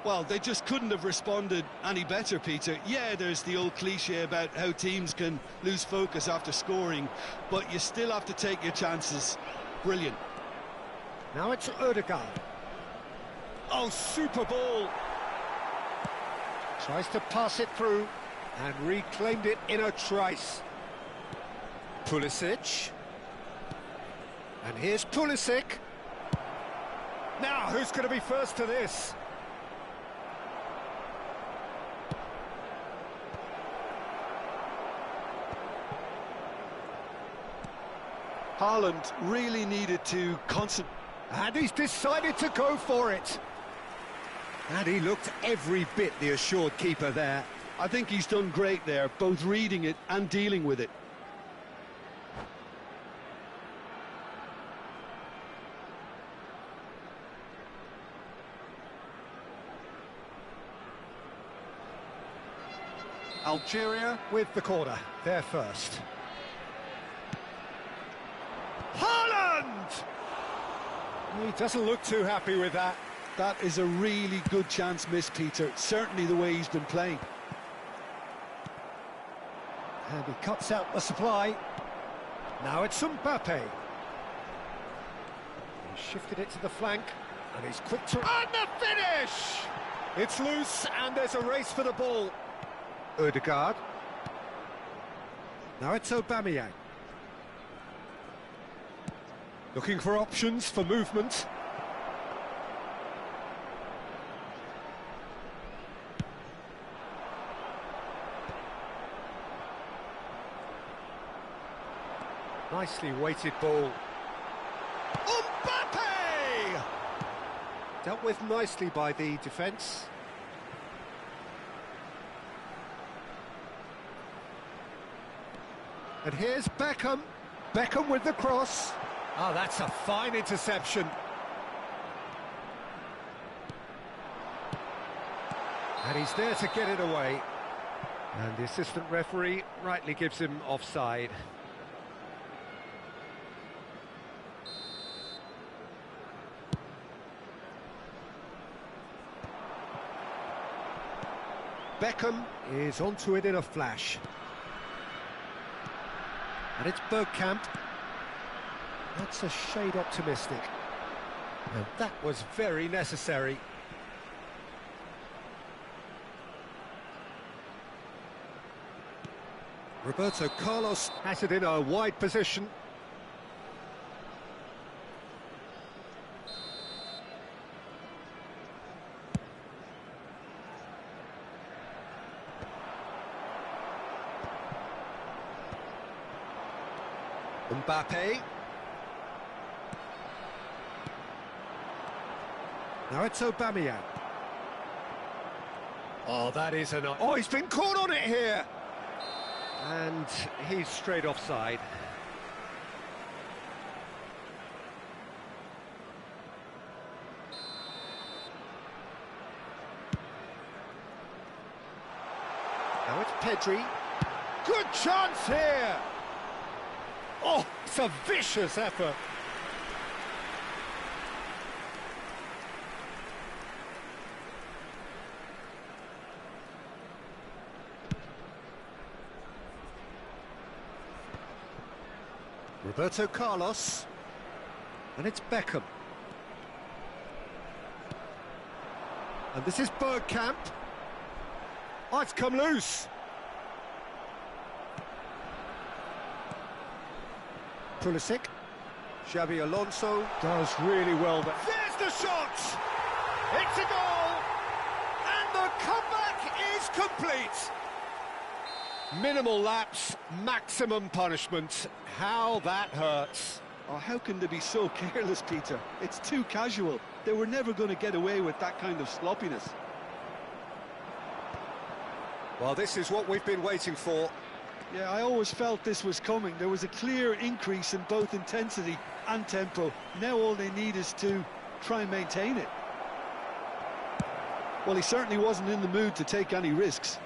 Well, they just couldn't have responded any better, Peter. Yeah, there's the old cliche about how teams can lose focus after scoring, but you still have to take your chances. Brilliant. Now it's Odegaard. Oh, super ball. Tries to pass it through and reclaimed it in a trice. Pulisic. And here's Pulisic. Now, who's going to be first to this? Haaland really needed to concentrate. And he's decided to go for it. And he looked every bit the assured keeper there. I think he's done great there, both reading it and dealing with it. Algeria with the corner, they're first. Haaland! He doesn't look too happy with that. That is a really good chance missed, Peter. Certainly the way he's been playing. And he cuts out the supply. Now it's Mbappe. He shifted it to the flank, and he's quick to... And the finish! It's loose, and there's a race for the ball. Odegaard. Now it's Aubameyang. Looking for options for movement. Nicely weighted ball. Mbappe! Dealt with nicely by the defence. And here's Beckham. Beckham with the cross. Oh, that's a fine interception. And he's there to get it away. And the assistant referee rightly gives him offside. Beckham is onto it in a flash. And it's Bergkamp. That's a shade optimistic. And that was very necessary. Roberto Carlos has it in a wide position. Mbappe. Now it's Aubameyang. Oh, that is a... Oh, he's been caught on it here! And he's straight offside. Now it's Pedri. Good chance here! Oh, it's a vicious effort. Roberto Carlos. And it's Beckham. And this is Bergkamp. Oh, it's come loose. Pulisic. Xabi Alonso does really well there. There's the shot! It's a goal! And the comeback is complete! Minimal lapse, maximum punishment. How that hurts. Oh, how can they be so careless, Peter? It's too casual. They were never going to get away with that kind of sloppiness. Well, this is what we've been waiting for. Yeah, I always felt this was coming. There was a clear increase in both intensity and tempo. Now all they need is to try and maintain it. Well, he certainly wasn't in the mood to take any risks.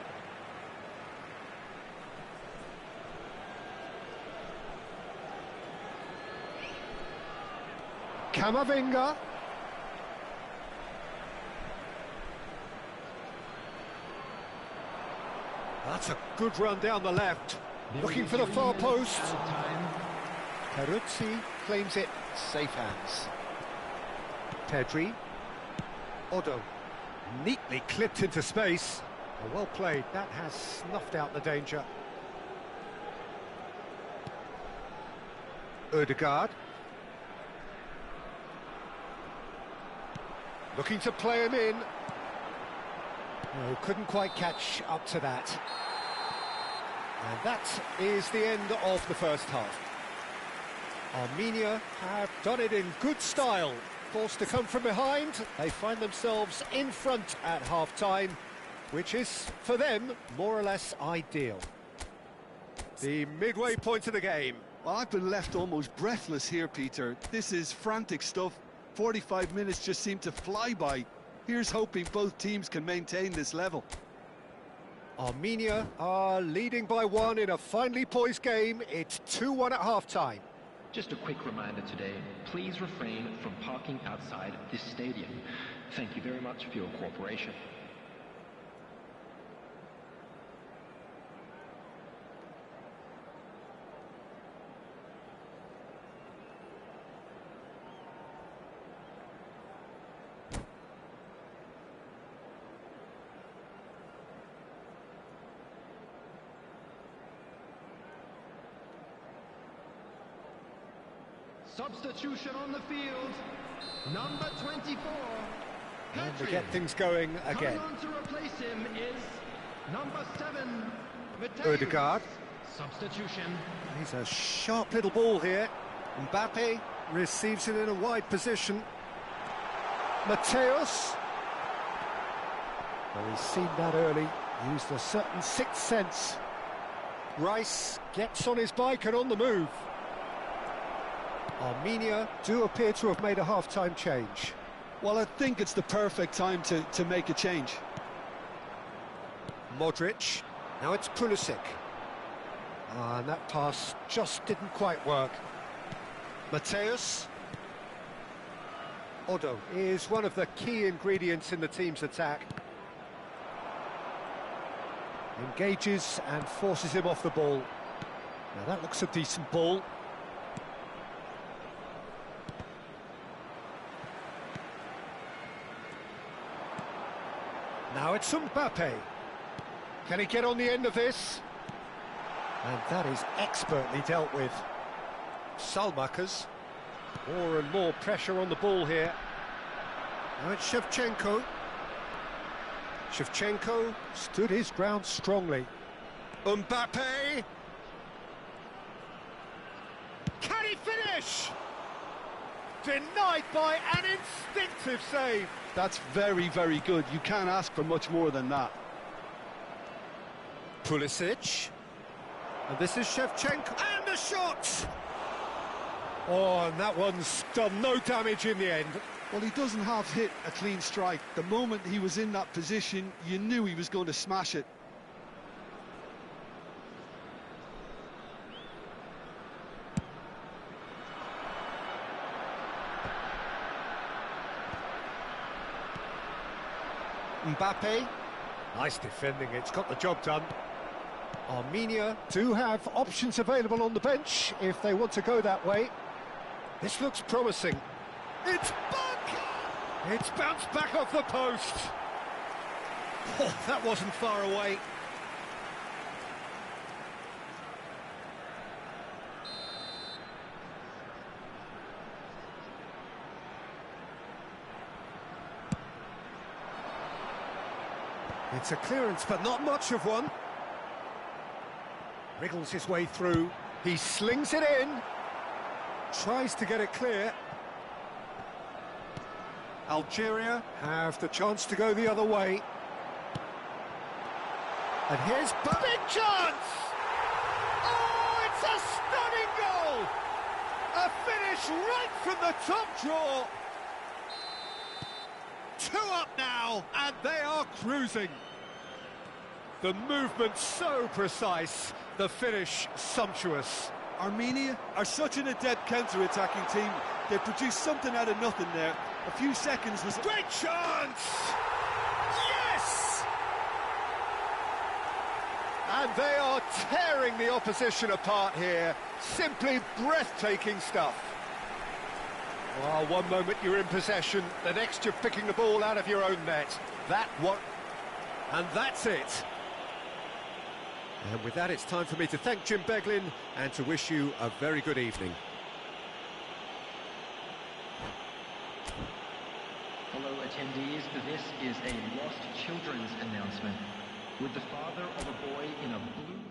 Camavinga. That's a good run down the left. Looking for the far post. Peruzzi claims it. Safe hands. Pedri. Odo. Neatly clipped into space. Well played. That has snuffed out the danger. Odegaard. Looking to play him in. No, couldn't quite catch up to that. And that is the end of the first half. Armenia have done it in good style. Forced to come from behind, they find themselves in front at half-time, which is, for them, more or less ideal. The midway point of the game. Well, I've been left almost breathless here, Peter. This is frantic stuff. 45 minutes just seem to fly by. Here's hoping both teams can maintain this level. Armenia are leading by 1 in a finely poised game. It's 2-1 at half-time. Just a quick reminder today, please refrain from parking outside this stadium. Thank you very much for your cooperation. Substitution on the field. Number 24. And to get things going again. Coming on to replace him is number 7. Mateus. Odegaard. Substitution. He's a sharp little ball here. Mbappe receives it in a wide position. Mateus. Well, he's seen that early. Used a certain sixth sense. Rice gets on his bike and on the move. Armenia do appear to have made a half-time change. Well, I think it's the perfect time to make a change. Modric, now it's Pulisic. And that pass just didn't quite work. Mateus. Odo is one of the key ingredients in the team's attack. Engages and forces him off the ball. Now that looks a decent ball. Now it's Mbappe. Can he get on the end of this? And that is expertly dealt with. Salmakers. More and more pressure on the ball here. Now it's Shevchenko. Shevchenko stood his ground strongly. Mbappe! Can he finish? Denied by an instinctive save. That's very, very good. You can't ask for much more than that. Pulisic. And this is Shevchenko. And the shot! Oh, and that one's done no damage in the end. Well, he doesn't have hit a clean strike. The moment he was in that position, you knew he was going to smash it. Mbappe. Nice defending, it's got the job done. Armenia do have options available on the bench if they want to go that way. This looks promising. It's back! It's bounced back off the post. Oh, that wasn't far away. It's a clearance, but not much of one. Wriggles his way through. He slings it in. Tries to get it clear. Algeria have the chance to go the other way. And here's a big chance! Oh, it's a stunning goal! A finish right from the top draw. 2 up now, and they are cruising. The movement so precise, the finish sumptuous. Armenia are such an adept counter-attacking team. They produced something out of nothing there. A few seconds was... Great chance! Yes! And they are tearing the opposition apart here. Simply breathtaking stuff. Well, one moment you're in possession, the next you're picking the ball out of your own net. And that's it. And with that, it's time for me to thank Jim Beglin and to wish you a very good evening. Hello attendees, this is a lost children's announcement. Would the father of a boy in a blue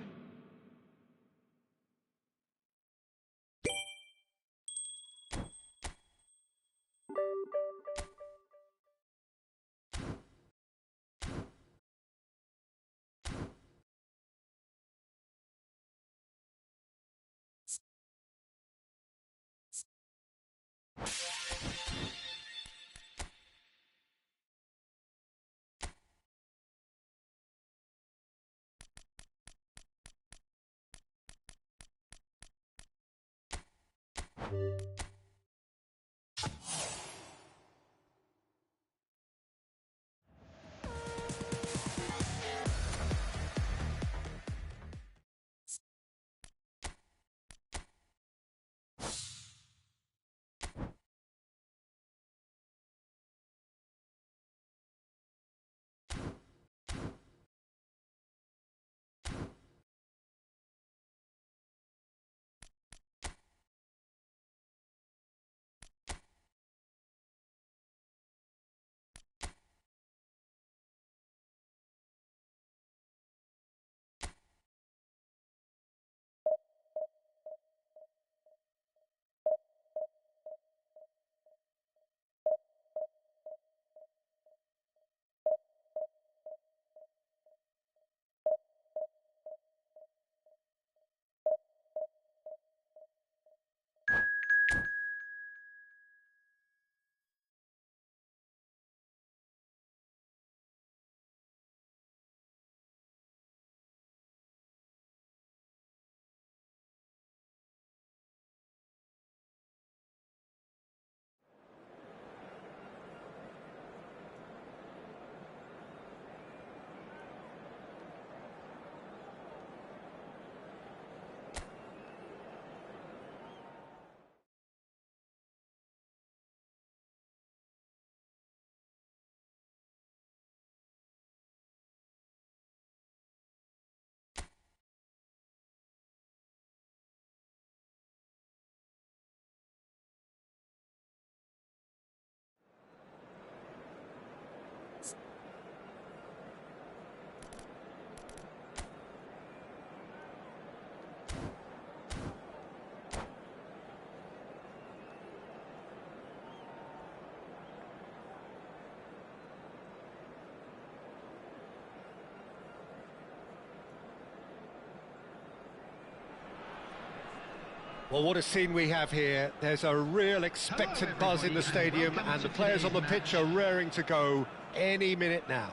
Well, what a scene we have here. There's a real expectant buzz in the stadium, and the players on the pitch are raring to go any minute now.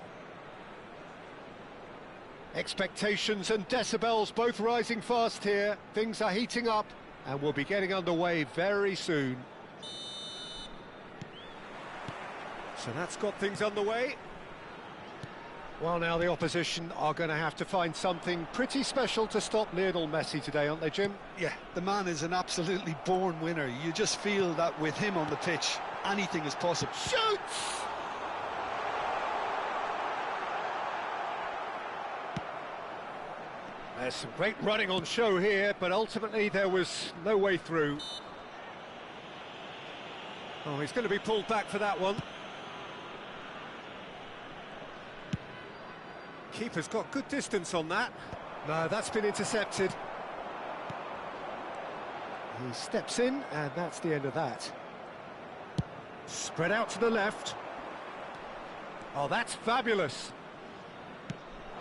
Expectations and decibels both rising fast here. Things are heating up, and we'll be getting underway very soon. So that's got things underway. Well, now the opposition are going to have to find something pretty special to stop Lionel Messi today, aren't they, Jim? Yeah, the man is an absolutely born winner. You just feel that with him on the pitch, anything is possible. Shoots! There's some great running on show here, but ultimately there was no way through. Oh, he's going to be pulled back for that one. Keeper's got good distance on that. No, that's been intercepted. He steps in, and that's the end of that. Spread out to the left. Oh, that's fabulous.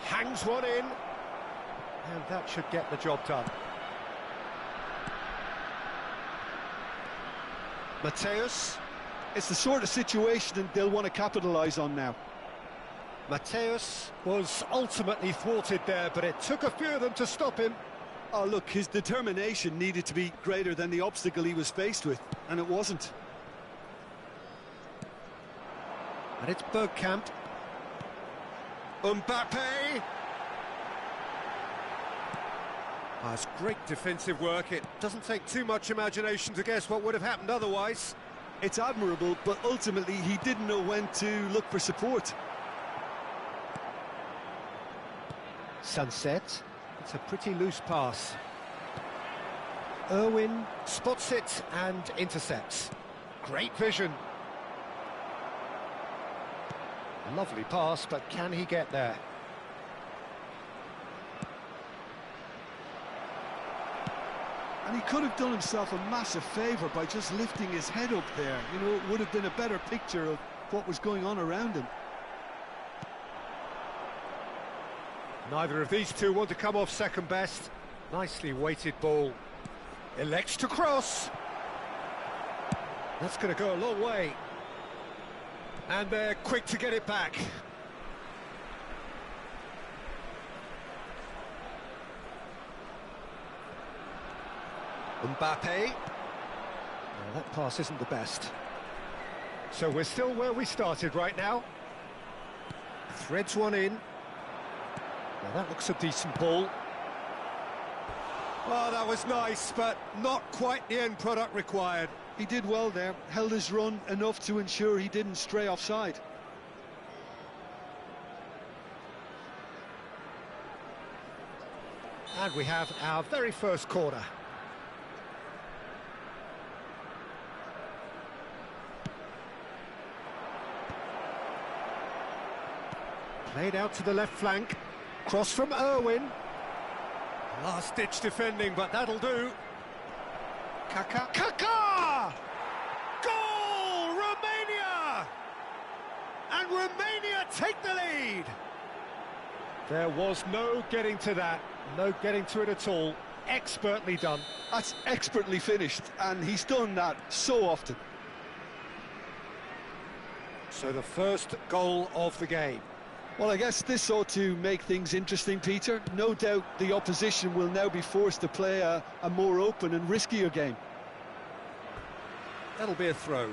Hangs one in. And that should get the job done. Mateus. It's the sort of situation that they'll want to capitalise on now. Mateus was ultimately thwarted there, but it took a few of them to stop him. Oh, look, his determination needed to be greater than the obstacle he was faced with, and it wasn't. And it's Bergkamp. Mbappe! Oh, it's great defensive work. It doesn't take too much imagination to guess what would have happened otherwise. It's admirable, but ultimately he didn't know when to look for support. Sunset. It's a pretty loose pass. Irwin spots it and intercepts. Great vision. Lovely pass, but can he get there? And he could have done himself a massive favour by just lifting his head up there. You know, it would have been a better picture of what was going on around him. Neither of these two want to come off second best. Nicely weighted ball. Elects to cross. That's going to go a long way. And they're quick to get it back. Mbappe. Well, that pass isn't the best. So we're still where we started right now. Threads one in. Well, that looks a decent ball. Oh, that was nice, but not quite the end product required. He did well there, held his run enough to ensure he didn't stray offside. And we have our very first corner. Played out to the left flank. Cross from Irwin. Last-ditch defending, but that'll do. Kaká. Kaká! Goal! Romania! And Romania take the lead! There was no getting to that. No getting to it at all. Expertly done. That's expertly finished, and he's done that so often. So the first goal of the game. Well, I guess this ought to make things interesting, Peter. No doubt the opposition will now be forced to play a more open and riskier game. That'll be a throw.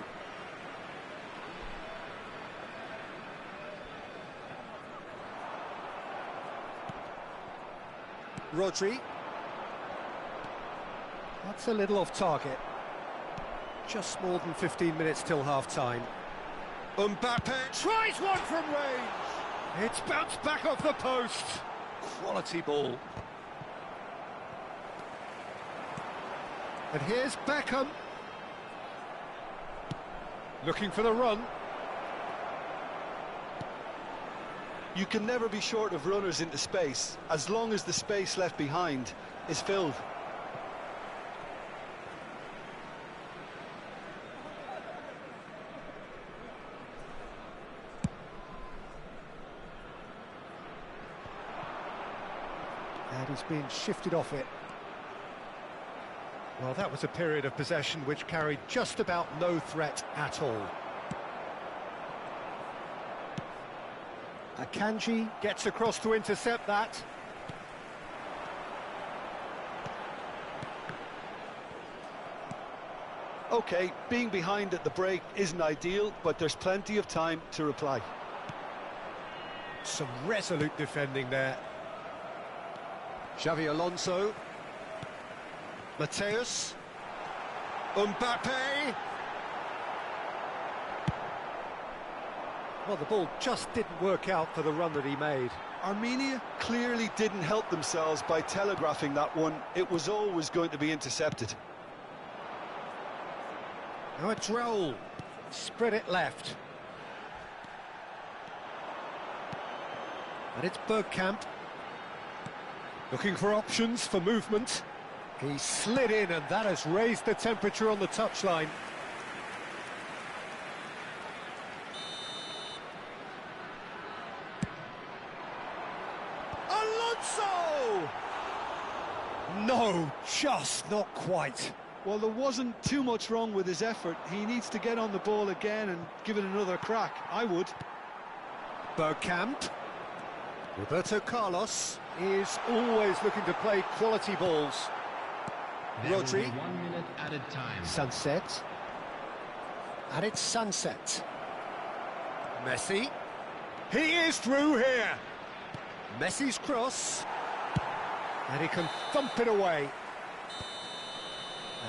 Rodri. That's a little off target. Just more than 15 minutes till half-time. Mbappe tries one from range. It's bounced back off the post. Quality ball. And here's Beckham. Looking for the run. You can never be short of runners into space, as long as the space left behind is filled. And he's being shifted off it. Well, that was a period of possession which carried just about no threat at all. Akanji gets across to intercept that. OK, being behind at the break isn't ideal, but there's plenty of time to reply. Some resolute defending there. Xavi Alonso. Mateus. Mbappe. Well, the ball just didn't work out for the run that he made. Armenia clearly didn't help themselves by telegraphing that one. It was always going to be intercepted. Now it's Raul. Spread it left. And it's Bergkamp. Looking for options for movement. He slid in, and that has raised the temperature on the touchline. Alonso! No, just not quite. Well, there wasn't too much wrong with his effort. He needs to get on the ball again and give it another crack. I would. Bergkamp. Roberto Carlos is always looking to play quality balls. Rodri. 1 minute added time. Sunset. And it's Sunset. Messi. He is through here. Messi's cross. And he can thump it away.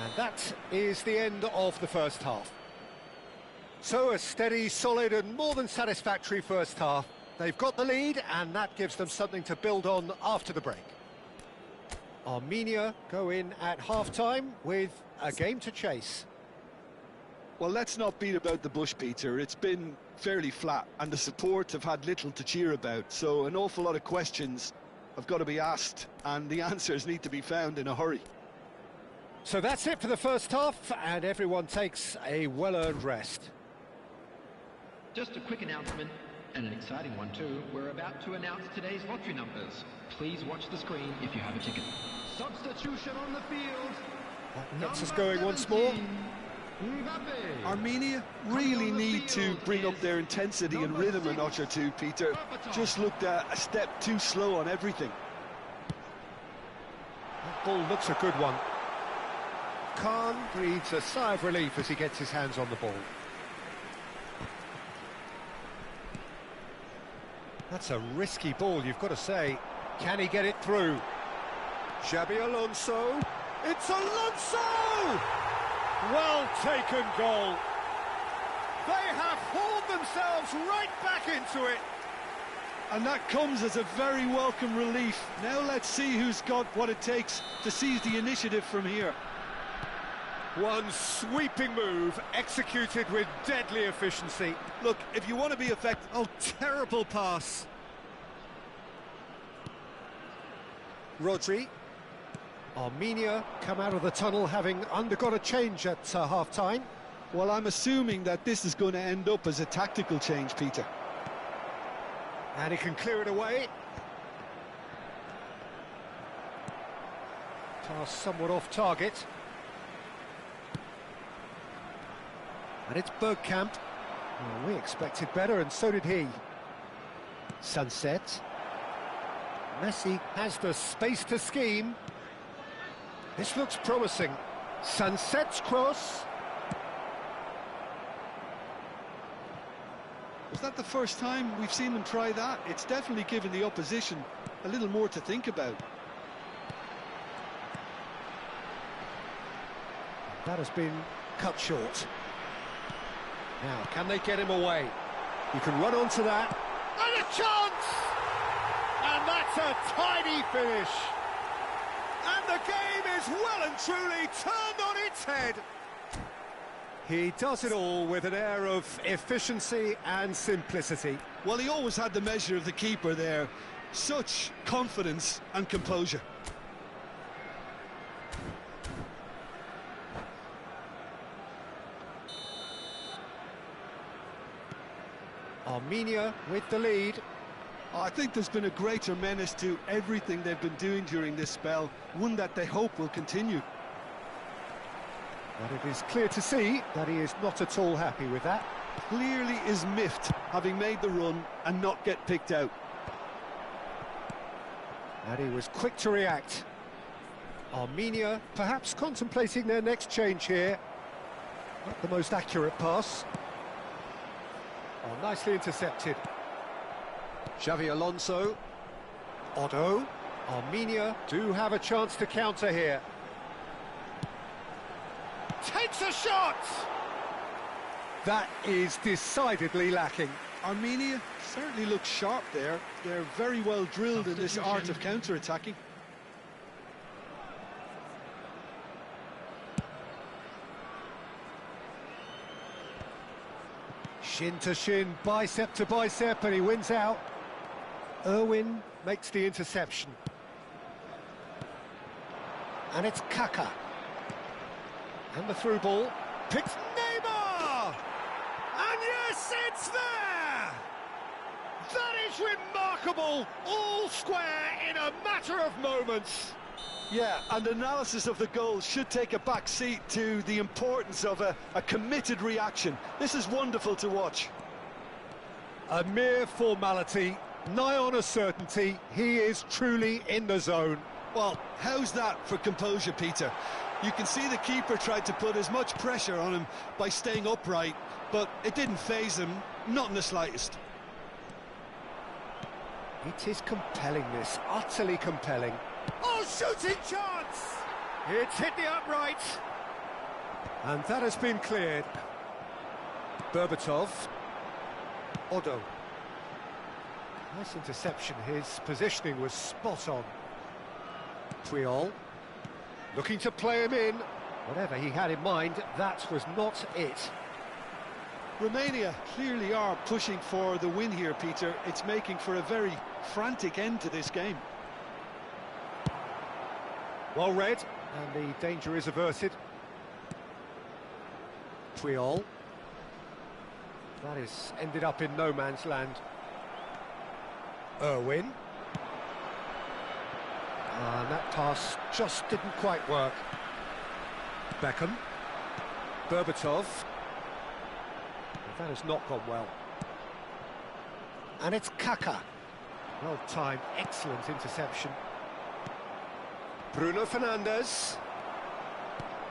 And that is the end of the first half. So a steady, solid and more than satisfactory first half. They've got the lead, and that gives them something to build on after the break. Armenia go in at half-time with a game to chase. Well, let's not beat about the bush, Peter. It's been fairly flat, and the support have had little to cheer about. So an awful lot of questions have got to be asked, and the answers need to be found in a hurry. So that's it for the first half, and everyone takes a well-earned rest. Just a quick announcement, and an exciting one too. We're about to announce today's lottery numbers. Please watch the screen if you have a ticket. Substitution on the field. That gets us going once more. Mbappe. Armenia really need to bring up their intensity and rhythm a notch or two, Peter. Just looked a step too slow on everything. That ball looks a good one. Khan breathes a sigh of relief as he gets his hands on the ball. That's a risky ball, you've got to say. Can he get it through? Xabi Alonso. It's Alonso! Well taken goal. They have hauled themselves right back into it. And that comes as a very welcome relief. Now let's see who's got what it takes to seize the initiative from here. One sweeping move, executed with deadly efficiency. Look, if you want to be effective... Oh, terrible pass. Rodri. Armenia come out of the tunnel having undergone a change at half-time. Well, I'm assuming that this is going to end up as a tactical change, Peter. And he can clear it away. Pass somewhat off target. And it's Bergkamp. Well, we expected better, and so did he. Sunset. Messi has the space to scheme. This looks promising. Sunset's cross. Was that the first time we've seen them try that? It's definitely given the opposition a little more to think about. That has been cut short. Now, can they get him away? You can run onto that. And a chance! And that's a tidy finish. And the game is well and truly turned on its head. He does it all with an air of efficiency and simplicity. Well, he always had the measure of the keeper there. Such confidence and composure. Armenia with the lead. I think there's been a greater menace to everything they've been doing during this spell, one that they hope will continue. But it is clear to see that he is not at all happy with that. Clearly is miffed, having made the run and not get picked out. And he was quick to react. Armenia perhaps contemplating their next change here. Not the most accurate pass. Oh, nicely intercepted. Xabi Alonso. Otto. Armenia do have a chance to counter here. Takes a shot! That is decidedly lacking. Armenia certainly looks sharp there. They're very well drilled in this art of counter-attacking. Shin to shin, bicep to bicep, and he wins out. Irwin makes the interception. And it's Kaka. And the through ball. Picks Neymar! And yes, it's there! That is remarkable! All square in a matter of moments. Yeah, and analysis of the goal should take a back seat to the importance of a committed reaction. This is wonderful to watch. A mere formality, nigh on a certainty. He is truly in the zone. Well, how's that for composure, Peter? You can see the keeper tried to put as much pressure on him by staying upright, but it didn't faze him, not in the slightest. It is compelling, this, utterly compelling. Oh, shooting chance! It's hit the upright. And that has been cleared. Berbatov. Otto. Nice interception, his positioning was spot on. Puyol. Looking to play him in. Whatever he had in mind, that was not it. Romania clearly are pushing for the win here, Peter. It's making for a very frantic end to this game. Well read, and the danger is averted. Puyol. That is ended up in no man's land. Irwin. And that pass just didn't quite work. Beckham. Berbatov. That has not gone well. And it's Kaka. Well timed, excellent interception. Bruno Fernandes.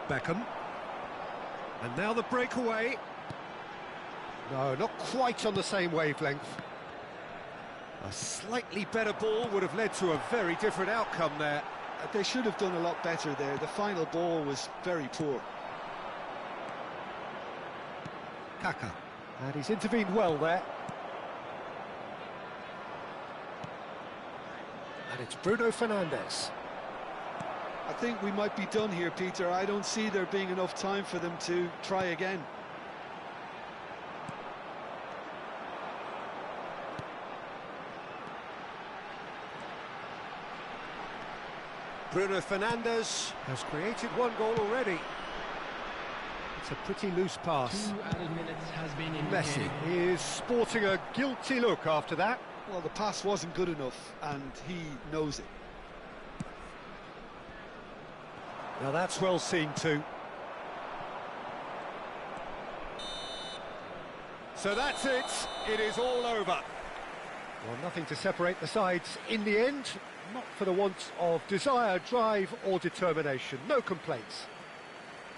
Beckham. And now the breakaway. No, not quite on the same wavelength. A slightly better ball would have led to a very different outcome there. They should have done a lot better there. The final ball was very poor. Kaka. And he's intervened well there. And it's Bruno Fernandes. I think we might be done here, Peter. I don't see there being enough time for them to try again. Bruno Fernandes has created one goal already. It's a pretty loose pass. 2 added minutes has been Messi indicated. is sporting a guilty look after that. Well, the pass wasn't good enough, and he knows it. Now that's well seen too. So that's it. It is all over. Well, nothing to separate the sides in the end. Not for the want of desire, drive or determination. No complaints.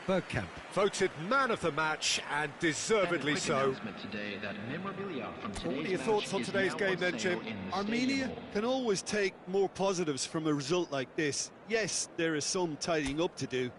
Bergkamp voted man of the match and deservedly so. Today that memorabilia from What are today's your thoughts match on is today's now game on then, sale Jim? in the Armenia Stadium Hall. can always take more positives from a result like this. Yes, there is some tidying up to do,